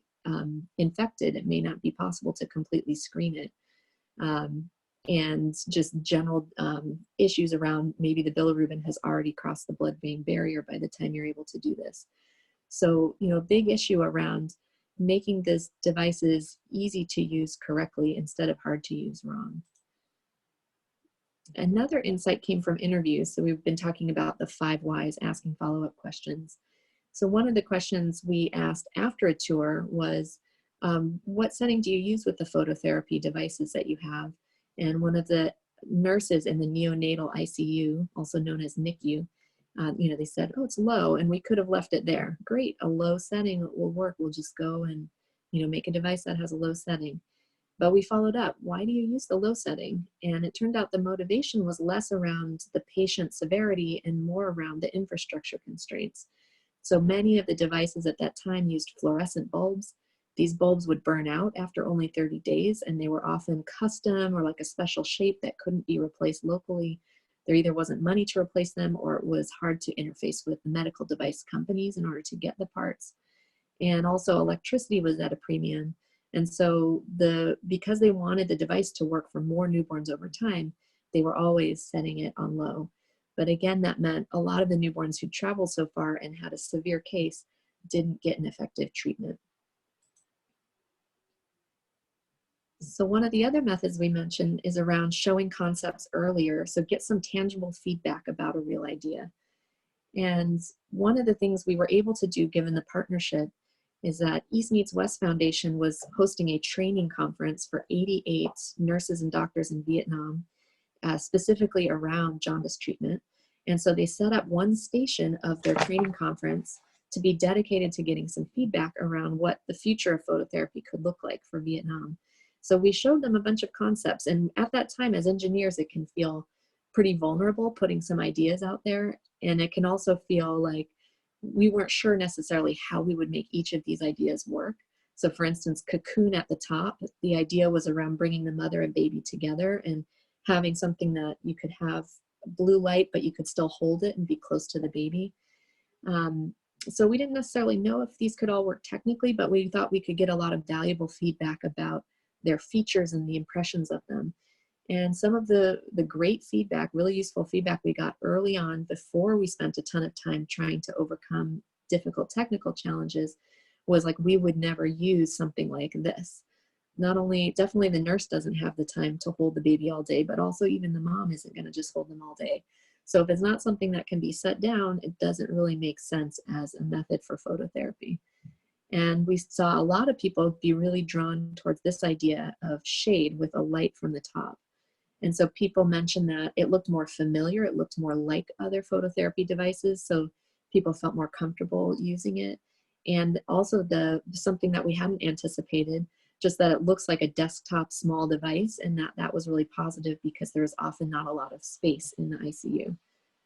infected. It may not be possible to completely screen it. And just general issues around maybe the bilirubin has already crossed the blood-brain barrier by the time you're able to do this. So, big issue around making these devices easy to use correctly instead of hard to use wrong. Another insight came from interviews. So we've been talking about the 5 whys, asking follow-up questions. So one of the questions we asked after a tour was, what setting do you use with the phototherapy devices that you have? And one of the nurses in the neonatal ICU, also known as NICU, they said, oh, it's low, and we could have left it there. Great, a low setting will work. We'll just go and, make a device that has a low setting. But we followed up, why do you use the low setting? And it turned out the motivation was less around the patient severity and more around the infrastructure constraints. So many of the devices at that time used fluorescent bulbs. These bulbs would burn out after only 30 days, and they were often custom or like a special shape that couldn't be replaced locally. There either wasn't money to replace them, or it was hard to interface with the medical device companies in order to get the parts. And also electricity was at a premium. And so because they wanted the device to work for more newborns over time, they were always setting it on low. But again, that meant a lot of the newborns who traveled so far and had a severe case didn't get an effective treatment. So one of the other methods we mentioned is around showing concepts earlier. So get some tangible feedback about a real idea. And one of the things we were able to do given the partnership is that East Meets West Foundation was hosting a training conference for 88 nurses and doctors in Vietnam, specifically around jaundice treatment. And so they set up one station of their training conference to be dedicated to getting some feedback around what the future of phototherapy could look like for Vietnam. So we showed them a bunch of concepts. And at that time, as engineers, it can feel pretty vulnerable putting some ideas out there. And it can also feel like we weren't sure necessarily how we would make each of these ideas work. So for instance, cocoon at the top, the idea was around bringing the mother and baby together and having something that you could have blue light, but you could still hold it and be close to the baby. So we didn't necessarily know if these could all work technically, but we thought we could get a lot of valuable feedback about their features and the impressions of them. And some of the great feedback, really useful feedback we got early on before we spent a ton of time trying to overcome difficult technical challenges was like, we would never use something like this. Not only, definitely the nurse doesn't have the time to hold the baby all day, but also even the mom isn't going to just hold them all day. So if it's not something that can be set down, it doesn't really make sense as a method for phototherapy. And we saw a lot of people be really drawn towards this idea of shade with a light from the top. And so people mentioned that it looked more familiar, it looked more like other phototherapy devices, so people felt more comfortable using it. And also something that we hadn't anticipated, just that it looks like a desktop small device, and that was really positive because there's often not a lot of space in the ICU.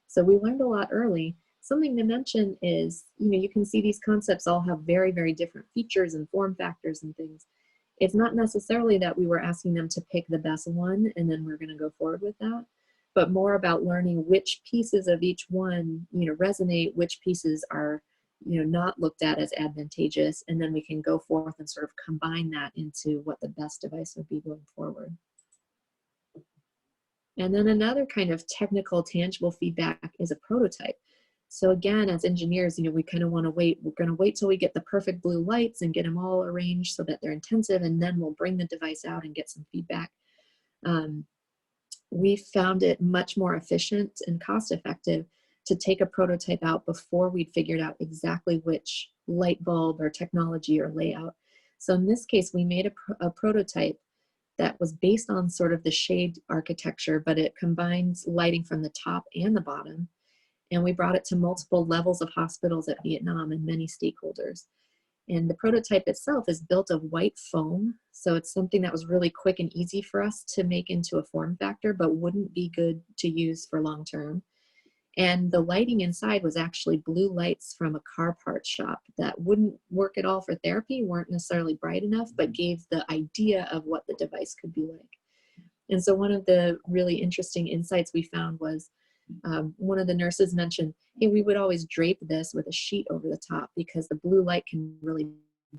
So we learned a lot early. Something to mention is, you can see these concepts all have very, very different features and form factors and things. It's not necessarily that we were asking them to pick the best one and then we're going to go forward with that, but more about learning which pieces of each one, resonate, which pieces are, not looked at as advantageous, and then we can go forth and sort of combine that into what the best device would be going forward. And then another kind of technical, tangible feedback is a prototype. So again, as engineers, we kind of want to wait. We're going to wait till we get the perfect blue lights and get them all arranged so that they're intensive, and then we'll bring the device out and get some feedback. We found it much more efficient and cost effective to take a prototype out before we'd figured out exactly which light bulb or technology or layout. So in this case, we made a prototype that was based on sort of the shade architecture, but it combines lighting from the top and the bottom. And we brought it to multiple levels of hospitals at Vietnam and many stakeholders. And the prototype itself is built of white foam. So it's something that was really quick and easy for us to make into a form factor, but wouldn't be good to use for long term. And the lighting inside was actually blue lights from a car parts shop that wouldn't work at all for therapy, weren't necessarily bright enough, but gave the idea of what the device could be like. And so one of the really interesting insights we found was one of the nurses mentioned, hey, we would always drape this with a sheet over the top because the blue light can really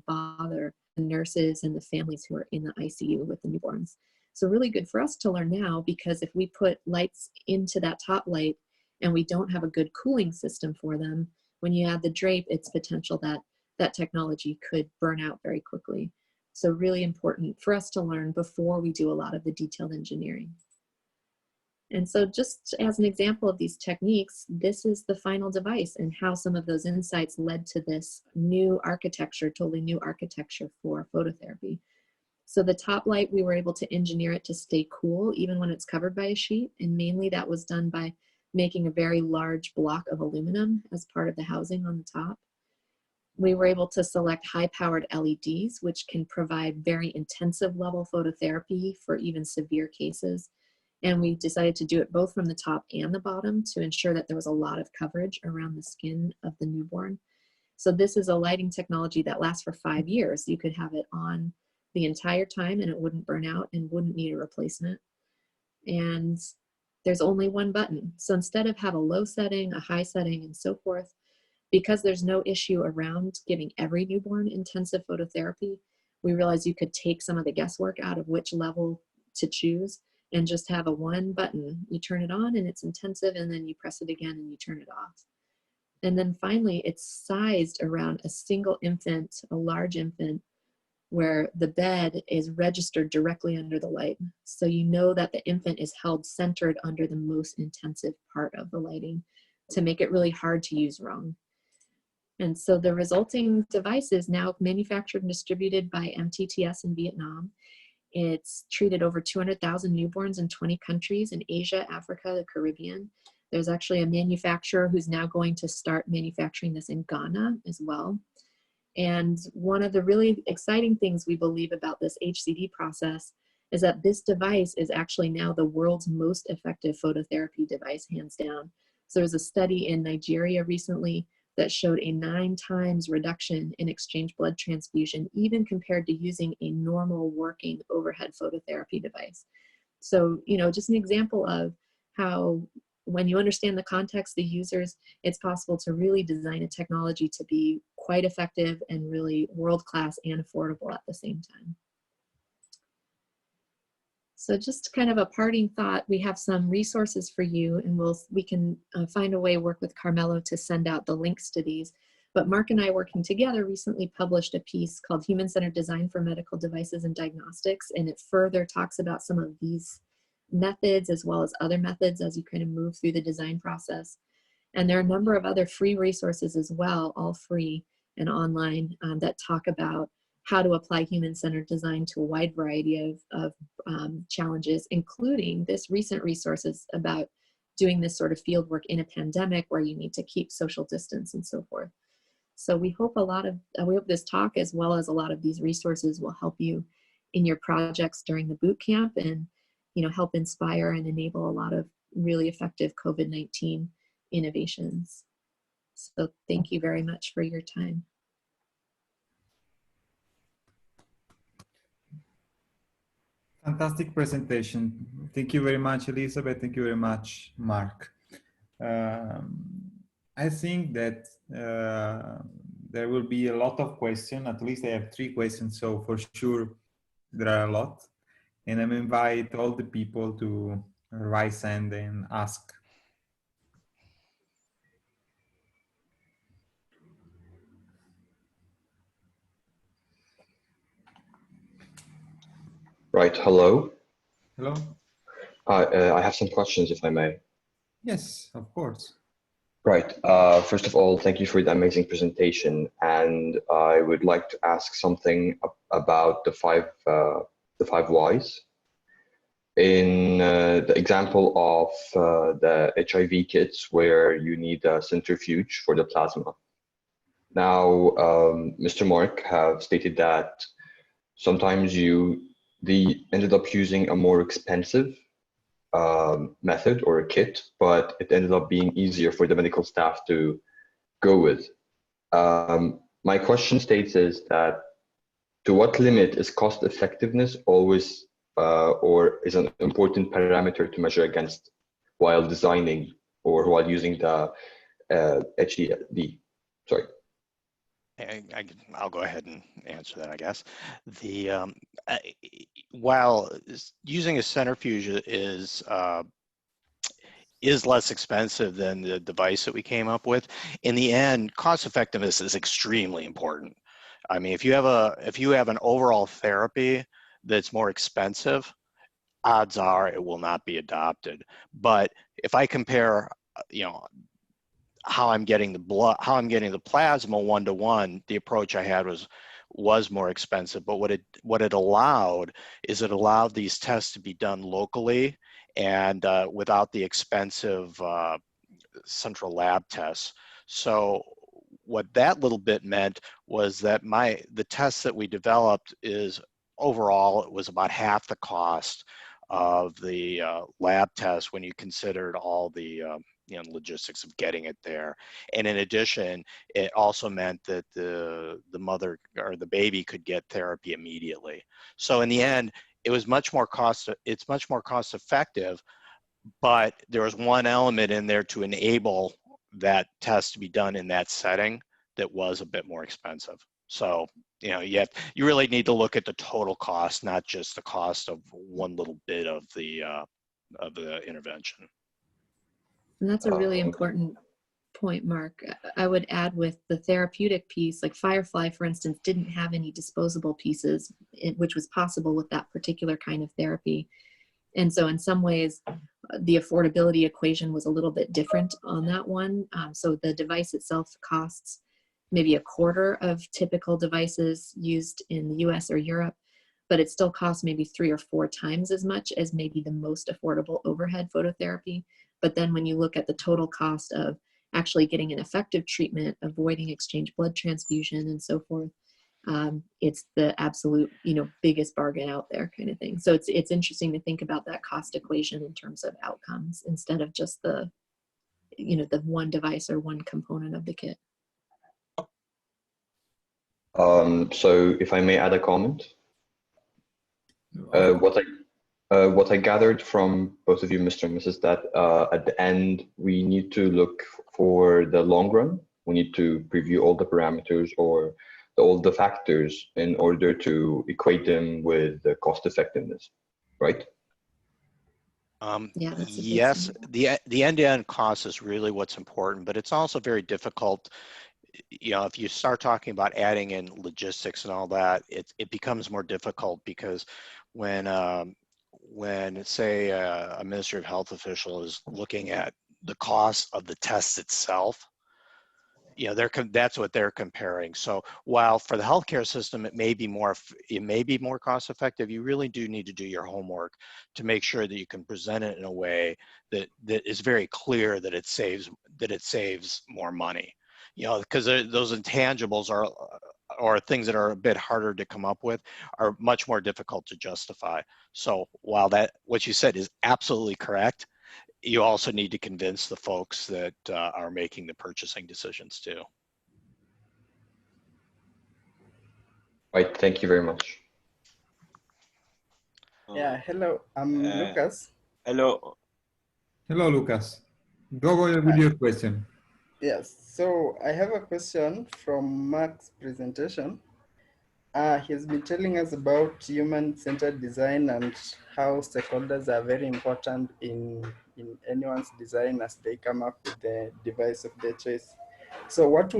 bother the nurses and the families who are in the ICU with the newborns. So really good for us to learn now, because if we put lights into that top light and we don't have a good cooling system for them, when you add the drape, it's potential that that technology could burn out very quickly. So really important for us to learn before we do a lot of the detailed engineering. And so just as an example of these techniques, this is the final device and how some of those insights led to this new architecture, totally new architecture for phototherapy. So the top light, we were able to engineer it to stay cool even when it's covered by a sheet. And mainly that was done by making a very large block of aluminum as part of the housing on the top. We were able to select high-powered LEDs, which can provide very intensive level phototherapy for even severe cases. And we decided to do it both from the top and the bottom to ensure that there was a lot of coverage around the skin of the newborn. So this is a lighting technology that lasts for 5 years. You could have it on the entire time and it wouldn't burn out and wouldn't need a replacement. And there's only one button. So instead of have a low setting, a high setting, and so forth, because there's no issue around giving every newborn intensive phototherapy, we realized you could take some of the guesswork out of which level to choose and just have a one button. You turn it on and it's intensive, and then you press it again and you turn it off. And then finally, it's sized around a single infant, a large infant, where the bed is registered directly under the light. So you know that the infant is held centered under the most intensive part of the lighting to make it really hard to use wrong. And so the resulting device is now manufactured and distributed by MTTS in Vietnam. It's treated over 200,000 newborns in 20 countries in Asia, Africa, the Caribbean. There's actually a manufacturer who's now going to start manufacturing this in Ghana as well. And one of the really exciting things we believe about this HCD process is that this device is actually now the world's most effective phototherapy device, hands down. So there's a study in Nigeria recently that showed a 9 times reduction in exchange blood transfusion, even compared to using a normal working overhead phototherapy device. So, just an example of how when you understand the context, the users, it's possible to really design a technology to be quite effective and really world-class and affordable at the same time. So just kind of a parting thought, we have some resources for you, and we can find a way to work with Carmelo to send out the links to these. But Mark and I, working together, recently published a piece called Human-Centered Design for Medical Devices and Diagnostics, and it further talks about some of these methods as well as other methods as you kind of move through the design process. And there are a number of other free resources as well, all free and online, that talk about how to apply human-centered design to a wide variety of challenges, including this recent resources about doing this sort of field work in a pandemic where you need to keep social distance and so forth. So we hope we hope this talk as well as a lot of these resources will help you in your projects during the boot camp and help inspire and enable a lot of really effective COVID-19 innovations. So thank you very much for your time.
Fantastic presentation. Thank you very much, Elizabeth. Thank you very much, Mark. I think that there will be a lot of questions. At least I have 3 questions, so for sure there are a lot. And I invite all the people to raise hand and ask.
Right, hello.
Hello?
I have some questions, if I may.
Yes, of course.
Right, first of all, thank you for the amazing presentation. And I would like to ask something about the five whys. In the example of the HIV kits, where you need a centrifuge for the plasma. Now, Mr. Mark have stated that sometimes they ended up using a more expensive method or a kit, but it ended up being easier for the medical staff to go with. My question states is that, to what limit is cost effectiveness always or is an important parameter to measure against while designing or while using the HDD? Sorry.
I'll go ahead and answer that, I guess. While using a centrifuge is less expensive than the device that we came up with, in the end, cost effectiveness is extremely important. I mean, if you have an overall therapy that's more expensive, odds are it will not be adopted. But if I compare, how I'm getting the plasma 1-to-1, the approach I had was more expensive. But what it allowed is it allowed these tests to be done locally and without the expensive central lab tests. So what that little bit meant was that the tests that we developed is overall it was about half the cost of the lab tests when you considered all the logistics of getting it there. And in addition, it also meant that the mother or the baby could get therapy immediately. So in the end, it's much more cost effective, but there was one element in there to enable that test to be done in that setting that was a bit more expensive. So, you really need to look at the total cost, not just the cost of one little bit of the intervention.
And that's a really important point, Mark. I would add with the therapeutic piece, like Firefly, for instance, didn't have any disposable pieces, which was possible with that particular kind of therapy. And so in some ways, the affordability equation was a little bit different on that one. So the device itself costs maybe a quarter of typical devices used in the US or Europe, but it still costs maybe 3 or 4 times as much as maybe the most affordable overhead phototherapy. But then when you look at the total cost of actually getting an effective treatment, avoiding exchange blood transfusion and so forth, it's the absolute, biggest bargain out there kind of thing. So it's interesting to think about that cost equation in terms of outcomes instead of just the one device or one component of the kit.
So if I may add a comment, what I gathered from both of you, Mr. and Mrs., that at the end, we need to look for the long run. We need to preview all the parameters or all the factors in order to equate them with the cost effectiveness, right?
Yeah,
yes, the end-to-end cost is really what's important, but it's also very difficult. If you start talking about adding in logistics and all that, it becomes more difficult because when say a Ministry of Health official is looking at the cost of the test itself, that's what they're comparing. So while for the healthcare system it may be more cost effective, you really do need to do your homework to make sure that you can present it in a way that is very clear that it saves more money. Because those intangibles or things that are a bit harder to come up with are much more difficult to justify. So while what you said is absolutely correct, you also need to convince the folks that are making the purchasing decisions too.
Right, thank you very much.
Yeah, hello, I'm Lucas.
Hello.
Hello, Lucas. Go ahead with your question.
Yes, so I have a question from Mark's presentation. He's been telling us about human-centered design and how stakeholders are very important in anyone's design as they come up with the device of their choice. So what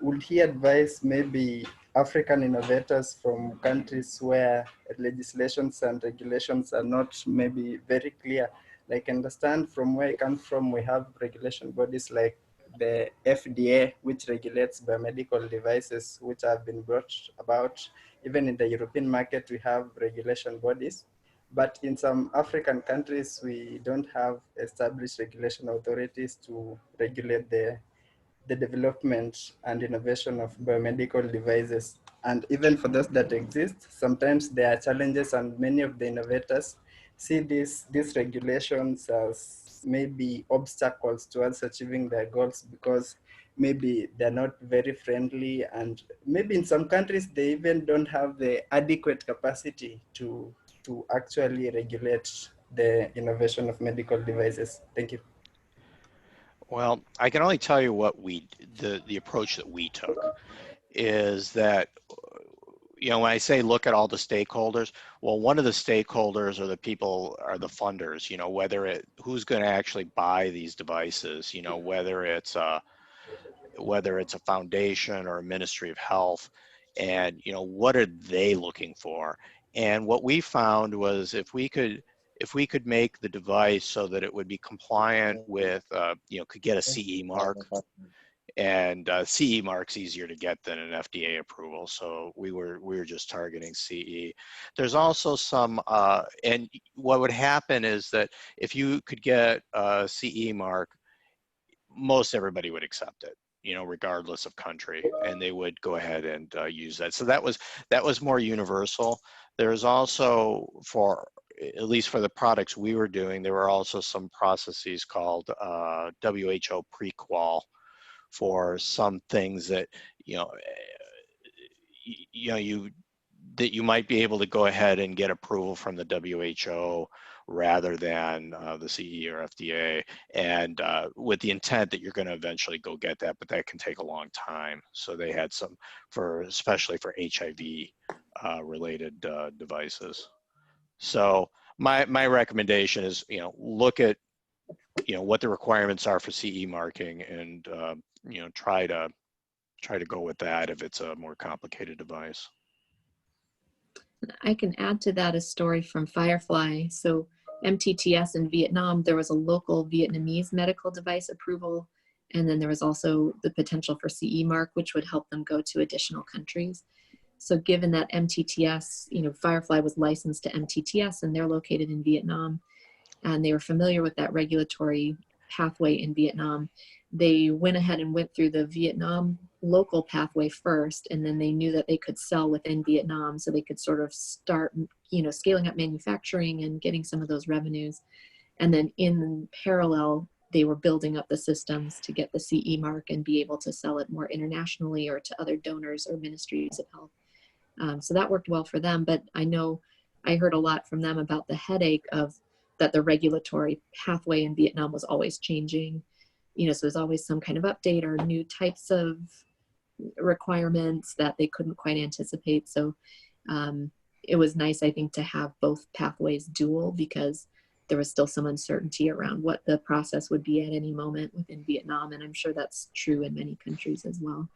would he advise maybe African innovators from countries where legislations and regulations are not maybe very clear? Like, understand from where I come from, we have regulation bodies like the FDA, which regulates biomedical devices, which have been brought about. Even in the European market, we have regulation bodies. But in some African countries, we don't have established regulation authorities to regulate the development and innovation of biomedical devices. And even for those that exist, sometimes there are challenges, and many of the innovators see these regulations as maybe obstacles towards achieving their goals because maybe they're not very friendly, and maybe in some countries they even don't have the adequate capacity to actually regulate the innovation of medical devices. Thank you.
Well, I can only tell you what the approach that we took is that, you know, when I say look at all the stakeholders, well, one of the stakeholders are the people, are the funders, you know, who's going to actually buy these devices, you know, whether it's a foundation or a Ministry of Health, and, you know, what are they looking for? And what we found was if we could make the device so that it would be compliant with, you know, could get a CE mark, and CE mark's easier to get than an FDA approval. So we were just targeting CE. There's also some, and what would happen is that if you could get a CE mark, most everybody would accept it, you know, regardless of country, and they would go ahead and use that. So that was more universal. There's also, for at least for the products we were doing, there were also some processes called WHO pre-qual for some things that, you know, that you might be able to go ahead and get approval from the WHO rather than the CE or FDA, and with the intent that you're going to eventually go get that, but that can take a long time. So they had some especially for HIV related devices. So my recommendation is, you know, look at, you know, what the requirements are for CE marking, and you know, try to go with that if it's a more complicated device.
I can add to that a story from Firefly. So MTTS in Vietnam, there was a local Vietnamese medical device approval, and then there was also the potential for CE mark, which would help them go to additional countries. So given that MTTS, you know, Firefly was licensed to MTTS and they're located in Vietnam, and they were familiar with that regulatory pathway in Vietnam, they went ahead and went through the Vietnam local pathway first, and then they knew that they could sell within Vietnam, so they could sort of start, you know, scaling up manufacturing and getting some of those revenues. And then in parallel, they were building up the systems to get the CE mark and be able to sell it more internationally or to other donors or ministries of health. So that worked well for them, but I know I heard a lot from them about the headache of that the regulatory pathway in Vietnam was always changing. You know, so there's always some kind of update or new types of requirements that they couldn't quite anticipate. So it was nice, I think, to have both pathways dual, because there was still some uncertainty around what the process would be at any moment within Vietnam. And I'm sure that's true in many countries as well.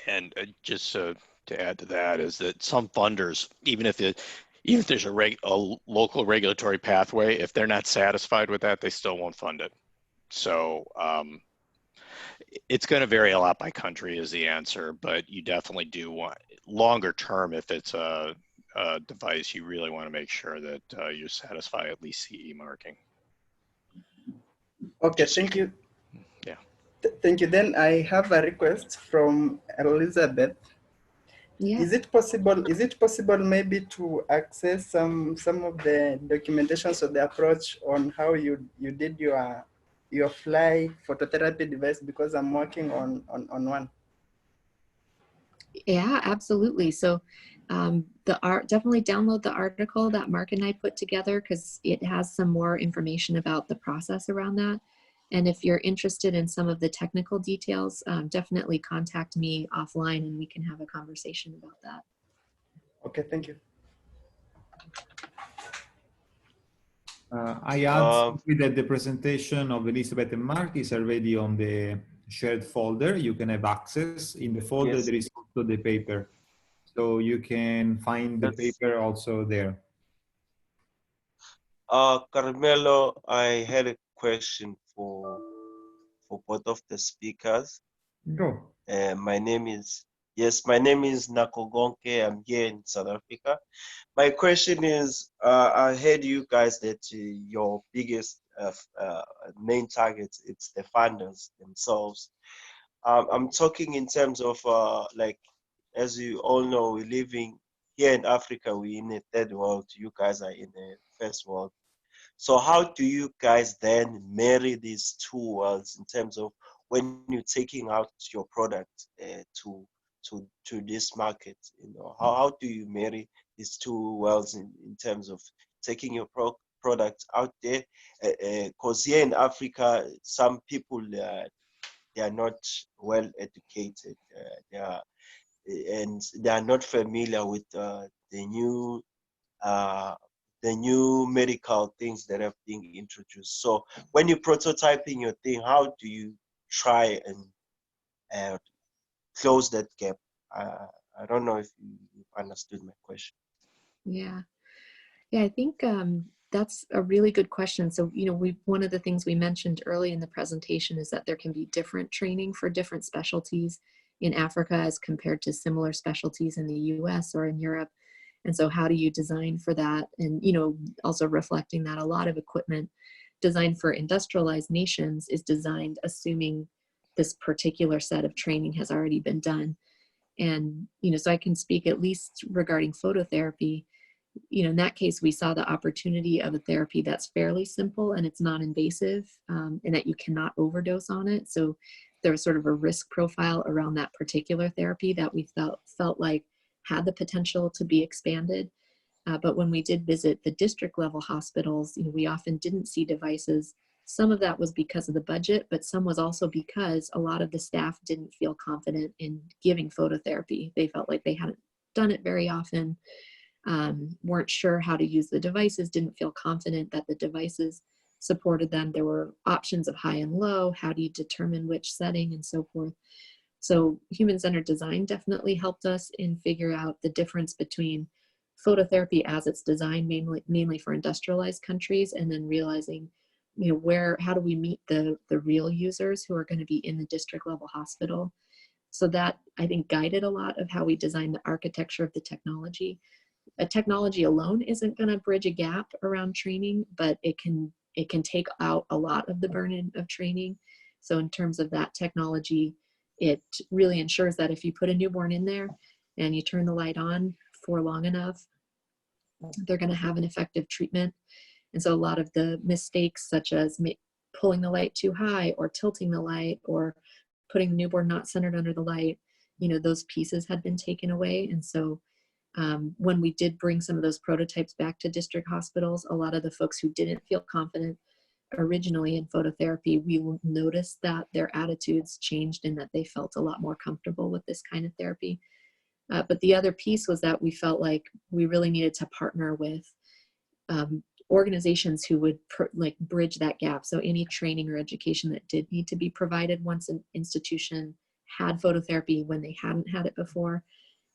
And just to add to that is that some funders, even if there's a local regulatory pathway, if they're not satisfied with that, they still won't fund it. So it's going to vary a lot by country is the answer, but you definitely do want, longer term, if it's a device, you really want to make sure that you satisfy at least CE marking.
Okay, thank you.
Yeah.
Thank you. Then I have a request from Elizabeth.
Yeah.
Is it possible maybe to access some of the documentations of the approach on how you did your fly phototherapy device, because I'm working on one.
Yeah, absolutely. So definitely download the article that Mark and I put together, because it has some more information about the process around that. And if you're interested in some of the technical details, definitely contact me offline and we can have a conversation about that.
Okay, thank you.
I add simply that the presentation of Elizabeth and Mark is already on the shared folder. You can have access. In the folder,
Yes.
there is also the paper. So you can find the paper also there.
Carmelo, I had a question for both of the speakers.
Go.
My name is Nakogonke. I'm here in South Africa. My question is, I heard you guys that your biggest main target, it's the funders themselves. I'm talking in terms of like, as you all know, we're living here in Africa. We're in a third world. You guys are in a first world. So how do you guys then marry these two worlds in terms of when you're taking out your product to this market? You know, how do you marry these two worlds in terms of taking your product out there? Because here in Africa, some people they are not well educated. They are not familiar with uh, the new medical things that have been introduced. So when you're prototyping your thing, how do you try and close that gap? I don't know if you've understood my question.
Yeah. Yeah, I think that's a really good question. So, you know, one of the things we mentioned early in the presentation is that there can be different training for different specialties in Africa as compared to similar specialties in the US or in Europe. And so how do you design for that? And, you know, also reflecting that a lot of equipment designed for industrialized nations is designed assuming this particular set of training has already been done. And, you know, so I can speak at least regarding phototherapy. You know, in that case, we saw the opportunity of a therapy that's fairly simple and it's non-invasive, and that you cannot overdose on it. So there was sort of a risk profile around that particular therapy that we felt like had the potential to be expanded. But when we did visit the district level hospitals, you know, we often didn't see devices. Some of that was because of the budget, but some was also because a lot of the staff didn't feel confident in giving phototherapy. They felt like they hadn't done it very often. Weren't sure how to use the devices, didn't feel confident that the devices supported them. There were options of high and low. How do you determine which setting and so forth? So human-centered design definitely helped us in figure out the difference between phototherapy as it's designed mainly for industrialized countries, and then realizing, you know, how do we meet the real users who are going to be in the district level hospital. So that, I think, guided a lot of how we designed the architecture of the technology. A technology alone isn't going to bridge a gap around training, but it can take out a lot of the burden of training. So in terms of that technology, it really ensures that if you put a newborn in there and you turn the light on for long enough, they're going to have an effective treatment. And so a lot of the mistakes, such as pulling the light too high or tilting the light or putting the newborn not centered under the light, you know, those pieces had been taken away. And so when we did bring some of those prototypes back to district hospitals, a lot of the folks who didn't feel confident originally in phototherapy, we noticed that their attitudes changed and that they felt a lot more comfortable with this kind of therapy. But the other piece was that we felt like we really needed to partner with organizations who would bridge that gap. So any training or education that did need to be provided once an institution had phototherapy when they hadn't had it before,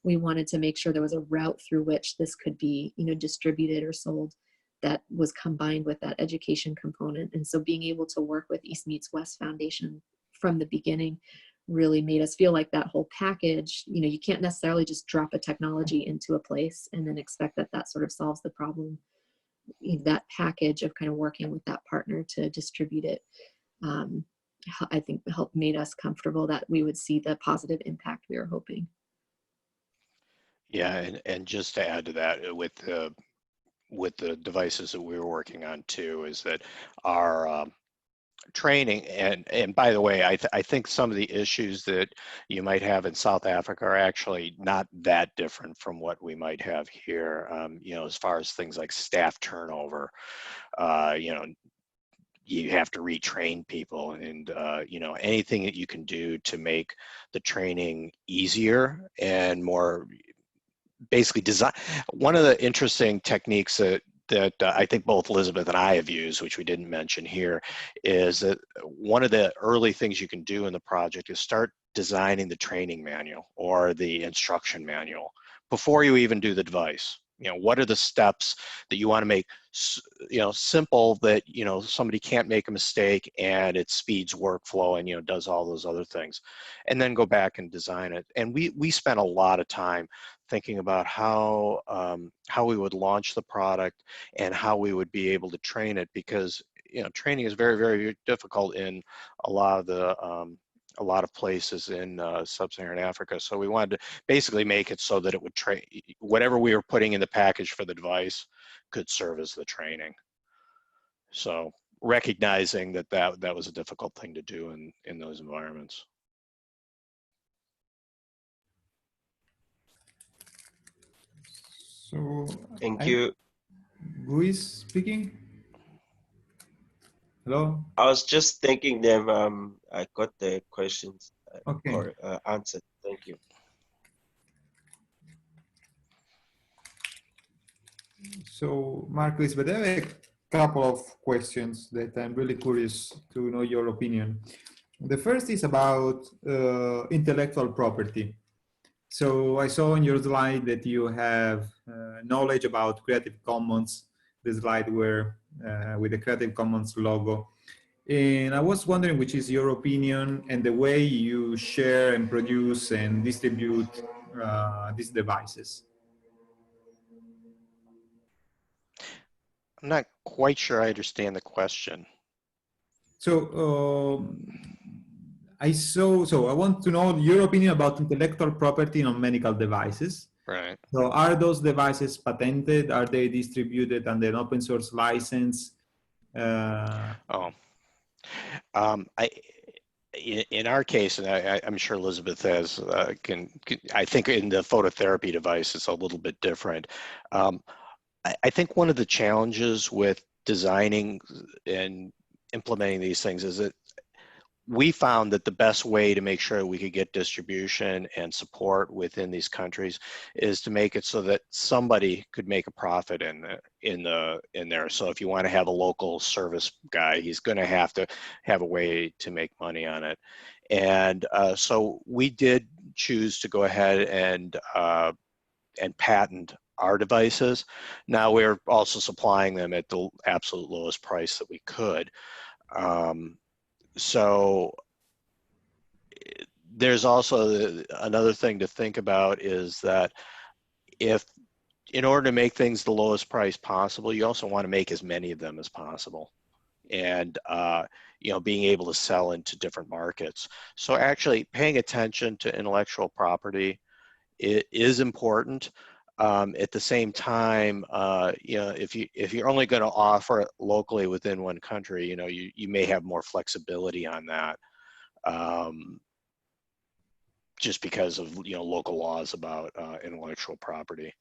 we wanted to make sure there was a route through which this could be, you know, distributed or sold that was combined with that education component. And so being able to work with East Meets West Foundation from the beginning really made us feel like that whole package, you know, you can't necessarily just drop a technology into a place and then expect that that sort of solves the problem. That package of kind of working with that partner to distribute it, I think made us comfortable that we would see the positive impact we were hoping.
Yeah, and just to add to that, with the devices that we were working on too, is that our training, and by the way, I think some of the issues that you might have in South Africa are actually not that different from what we might have here. You know, as far as things like staff turnover, you know, you have to retrain people, and you know, anything that you can do to make the training easier and more basically design. One of the interesting techniques that I think both Elizabeth and I have used, which we didn't mention here, is that one of the early things you can do in the project is start designing the training manual or the instruction manual before you even do the device. You know, what are the steps that you want to make, you know, simple, that, you know, somebody can't make a mistake and it speeds workflow and, you know, does all those other things, and then go back and design it. And we spent a lot of time thinking about how we would launch the product and how we would be able to train it, because, you know, training is very, very difficult in a lot of places in sub-Saharan Africa. So we wanted to basically make it so that it would train, whatever we were putting in the package for the device could serve as the training. So recognizing that was a difficult thing to do in those environments.
So
Thank you.
Who is speaking? Hello?
I was just thanking them. I got the questions
Okay.
or answered. Thank you.
So, Mark, Elizabeth, I have a couple of questions that I'm really curious to know your opinion. The first is about intellectual property. So I saw on your slide that you have knowledge about Creative Commons, the slide where with the Creative Commons logo. And I was wondering which is your opinion and the way you share and produce and distribute these devices.
I'm not quite sure I understand the question.
So I want to know your opinion about intellectual property on medical devices.
Right.
So are those devices patented? Are they distributed under an open source license?
In our case, and I'm sure Elizabeth has, I think in the phototherapy device, it's a little bit different. I think one of the challenges with designing and implementing these things is that we found that the best way to make sure we could get distribution and support within these countries is to make it so that somebody could make a profit in there. So if you want to have a local service guy, he's going to have a way to make money on it. And so we did choose to go ahead and patent our devices. Now we're also supplying them at the absolute lowest price that we could. So there's also another thing to think about, is that if, in order to make things the lowest price possible, you also want to make as many of them as possible, and you know, being able to sell into different markets. So actually paying attention to intellectual property is important. At the same time, you know, if you're only going to offer it locally within one country, you know, you may have more flexibility on that, just because of, you know, local laws about intellectual property.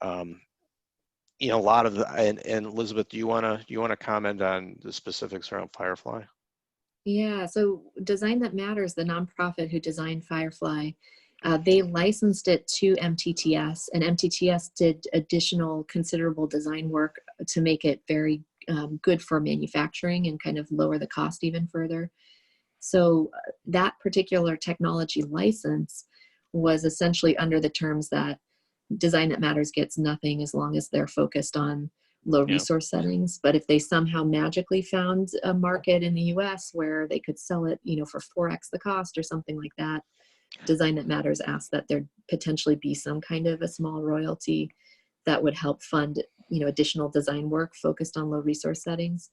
You know, a lot of the, and Elizabeth, do you want to comment on the specifics around Firefly?
Yeah, so Design That Matters, the nonprofit who designed Firefly, they licensed it to MTTS, and MTTS did additional considerable design work to make it very good for manufacturing and kind of lower the cost even further. So that particular technology license was essentially under the terms that Design That Matters gets nothing as long as they're focused on low resource settings. But if they somehow magically found a market in the US where they could sell it, you know, for 4x the cost or something like that, Design That Matters asked that there potentially be some kind of a small royalty that would help fund, you know, additional design work focused on low resource settings.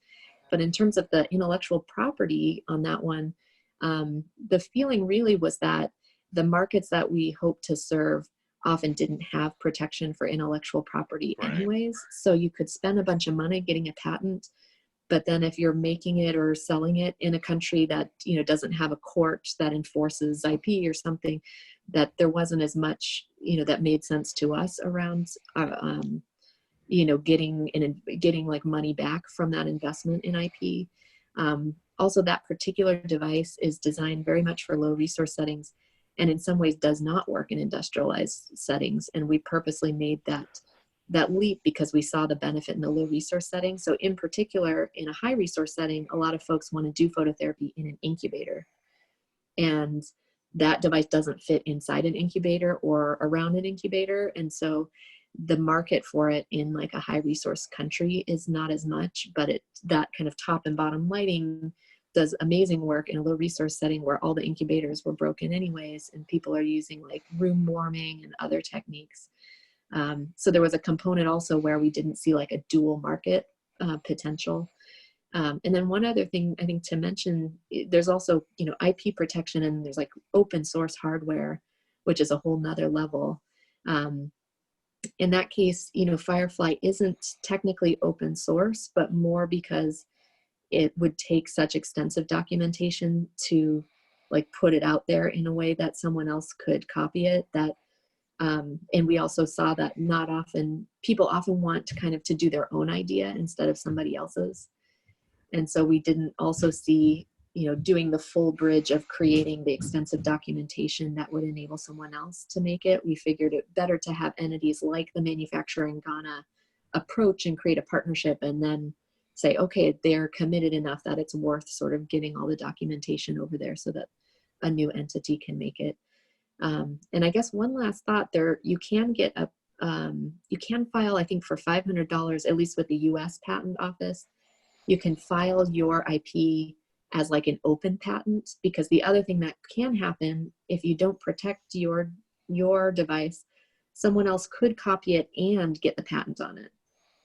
But in terms of the intellectual property on that one, the feeling really was that the markets that we hope to serve often didn't have protection for intellectual property anyways. So you could spend a bunch of money getting a patent, But then if you're making it or selling it in a country that, you know, doesn't have a court that enforces IP or something, that there wasn't as much, you know, that made sense to us around, you know, getting like money back from that investment in IP. Also, that particular device is designed very much for low resource settings, and in some ways does not work in industrialized settings. And we purposely made that leap because we saw the benefit in the low resource setting. So in particular, in a high resource setting, a lot of folks want to do phototherapy in an incubator. And that device doesn't fit inside an incubator or around an incubator. And so the market for it in like a high resource country is not as much, but that kind of top and bottom lighting does amazing work in a low resource setting where all the incubators were broken anyways, and people are using like room warming and other techniques. So there was a component also where we didn't see like a dual market potential. And then one other thing I think to mention, there's also, you know, IP protection, and there's like open source hardware, which is a whole nother level. In that case, you know, Firefly isn't technically open source, but more because it would take such extensive documentation to like put it out there in a way that someone else could copy it. And we also saw that not often, people often want to kind of to do their own idea instead of somebody else's. And so we didn't also see, you know, doing the full bridge of creating the extensive documentation that would enable someone else to make it. We figured it better to have entities like the manufacturer in Ghana approach and create a partnership, and then say, okay, they're committed enough that it's worth sort of getting all the documentation over there so that a new entity can make it. And I guess one last thought there, you can get you can file, I think for $500, at least with the US Patent Office, you can file your IP as like an open patent, because the other thing that can happen if you don't protect your device, someone else could copy it and get the patent on it.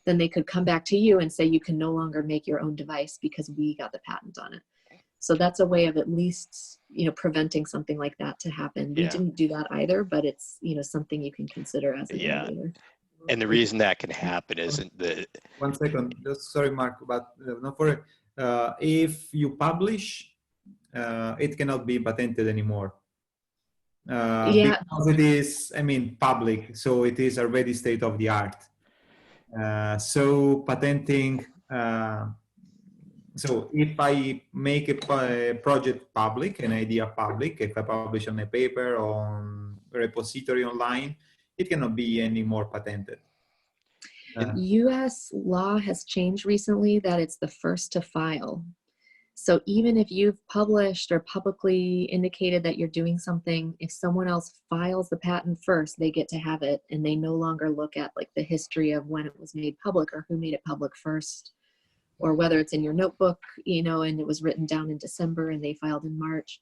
Then they could come back to you and say you can no longer make your own device because we got the patent on it. So that's a way of at least, you know, preventing something like that to happen. We didn't do that either, but it's, you know, something you can consider as an innovator.
And the reason that can happen isn't the...
1 second, just sorry, Mark, but no, for if you publish, it cannot be patented anymore. Because it is, I mean, public, so it is already state of the art. So patenting, so if I make a project public, an idea public, if I publish on a paper or on a repository online, it cannot be any more patented.
US law has changed recently that it's the first to file. So even if you've published or publicly indicated that you're doing something, if someone else files the patent first, they get to have it, and they no longer look at like the history of when it was made public or who made it public first, or whether it's in your notebook, you know, and it was written down in December and they filed in March.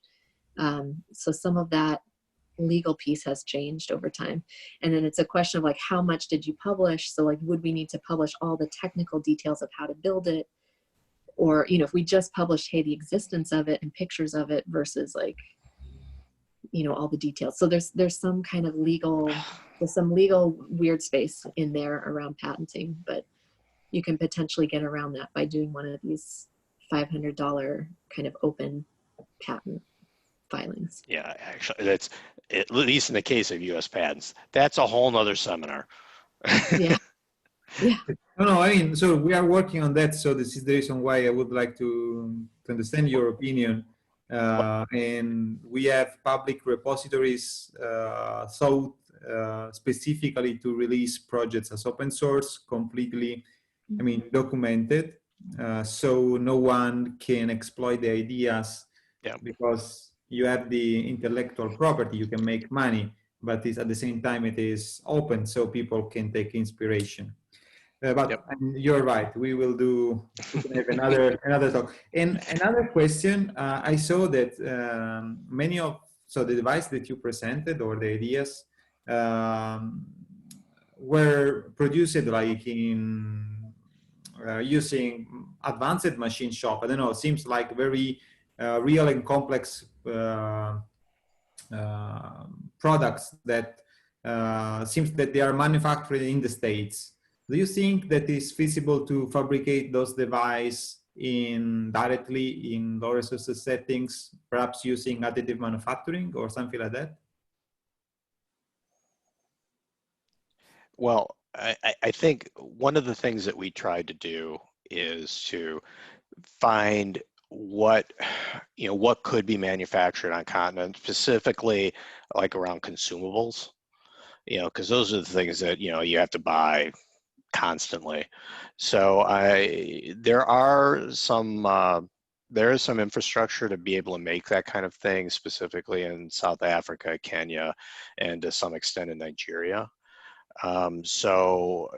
So some of that legal piece has changed over time. And then it's a question of like, how much did you publish? So like, would we need to publish all the technical details of how to build it? Or, you know, if we just published, hey, the existence of it and pictures of it versus like, you know, all the details. So there's some kind of legal, there's some legal weird space in there around patenting, but you can potentially get around that by doing one of these $500 kind of open patent filings.
Yeah, actually, that's, at least in the case of US patents, that's a whole nother seminar.
Yeah. Yeah.
No, I mean, so we are working on that. So this is the reason why I would like to understand your opinion. And we have public repositories sought specifically to release projects as open source, completely, I mean, documented. So no one can exploit the ideas because you have the intellectual property, you can make money, but it's, at the same time, it is open so people can take inspiration. But you're right. We will have another talk. And another question, I saw that so the device that you presented or the ideas were produced like in using advanced machine shop. I don't know. It seems like very real and complex products that seems that they are manufactured in the States. Do you think that it's feasible to fabricate those devices directly in low resources settings, perhaps using additive manufacturing or something like that?
Well, I think one of the things that we tried to do is to find what could be manufactured on continent, specifically like around consumables, because those are the things that you have to buy constantly. So there is some infrastructure to be able to make that kind of thing, specifically in South Africa, Kenya, and to some extent in Nigeria. So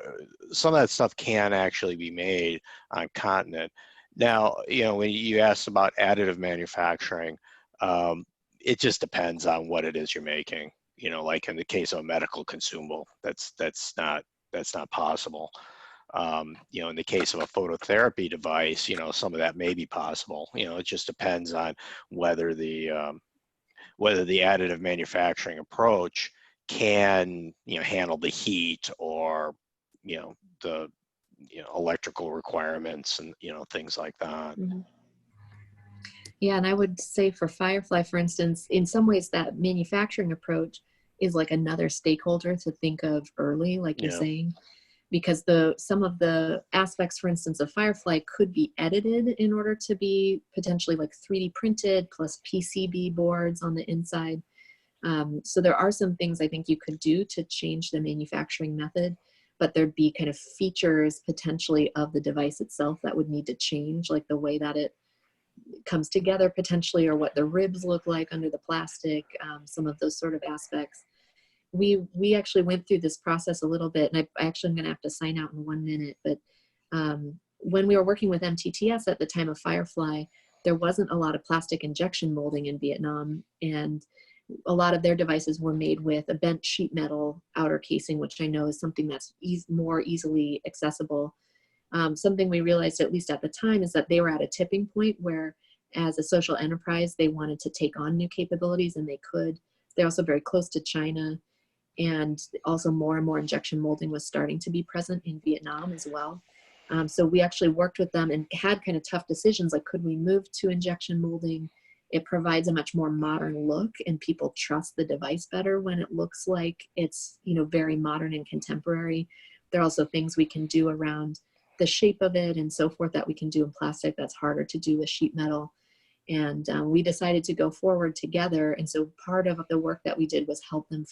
some of that stuff can actually be made on continent. Now, when you asked about additive manufacturing, it just depends on what it is you're making. Like in the case of a medical consumable, that's not possible. In the case of a phototherapy device, some of that may be possible. It just depends on whether the additive manufacturing approach can handle the heat or the electrical requirements and things like that.
Mm-hmm. Yeah, and I would say for Firefly, for instance, in some ways that manufacturing approach is like another stakeholder to think of early, like you're saying, because some of the aspects, for instance, of Firefly could be edited in order to be potentially like 3D printed plus PCB boards on the inside. So there are some things I think you could do to change the manufacturing method, but there'd be kind of features potentially of the device itself that would need to change, like the way that it comes together potentially, or what the ribs look like under the plastic, some of those sort of aspects. We actually went through this process a little bit, and I actually am going to have to sign out in 1 minute, but when we were working with MTTS at the time of Firefly, there wasn't a lot of plastic injection molding in Vietnam, and a lot of their devices were made with a bent sheet metal outer casing, which I know is something that's more easily accessible. Something we realized, at least at the time, is that they were at a tipping point where, as a social enterprise, they wanted to take on new capabilities, and they could. They're also very close to China, and also more and more injection molding was starting to be present in Vietnam as well. So we actually worked with them and had kind of tough decisions, like, could we move to injection molding? It provides a much more modern look, and people trust the device better when it looks like it's very modern and contemporary. There are also things we can do around the shape of it and so forth that we can do in plastic that's harder to do with sheet metal. And we decided to go forward together. And so part of the work that we did was help them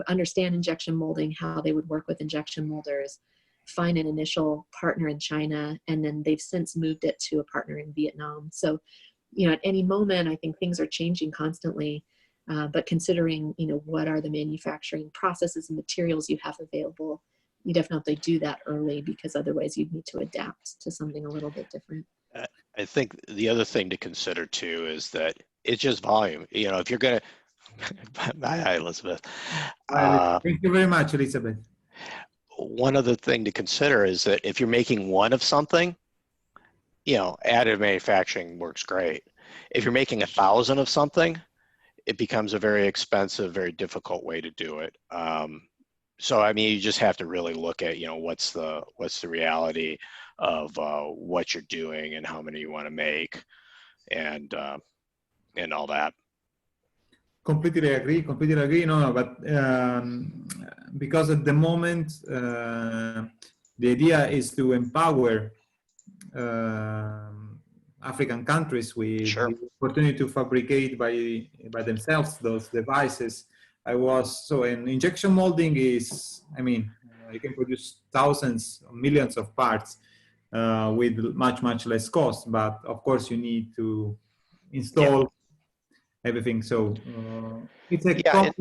understand injection molding, how they would work with injection molders, find an initial partner in China, and then they've since moved it to a partner in Vietnam. So, at any moment, I think things are changing constantly, but considering, what are the manufacturing processes and materials you have available, you definitely do that early, because otherwise you'd need to adapt to something a little bit different.
I think the other thing to consider too is that it's just volume. If you're going to, hi Elizabeth.
Thank you very much, Elizabeth.
One other thing to consider is that if you're making one of something, additive manufacturing works great. If you're making 1,000 of something, it becomes a very expensive, very difficult way to do it. So, I mean, you just have to really look at, what's the reality of what you're doing and how many you want to make, and all that.
Completely agree. No, but because at the moment, the idea is to empower African countries with the opportunity to fabricate by themselves those devices. And injection molding is, I mean, you can produce thousands, millions of parts with much less cost, but of course you need to install everything. So it's a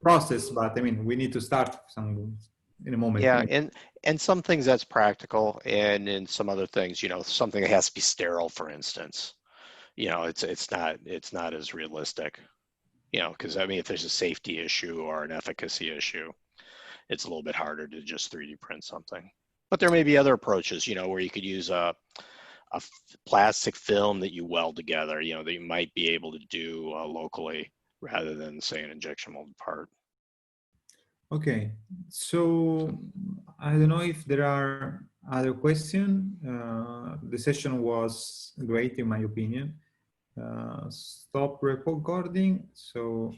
process, but I mean, we need to start in a moment.
Yeah, and some things that's practical, and in some other things, something that has to be sterile, for instance, it's not as realistic, because I mean, if there's a safety issue or an efficacy issue, it's a little bit harder to just 3D print something. But there may be other approaches, where you could use a plastic film that you weld together, that you might be able to do locally rather than, say, an injection molded part.
Okay, so I don't know if there are other questions. the session was great in my opinion. Stop recording. So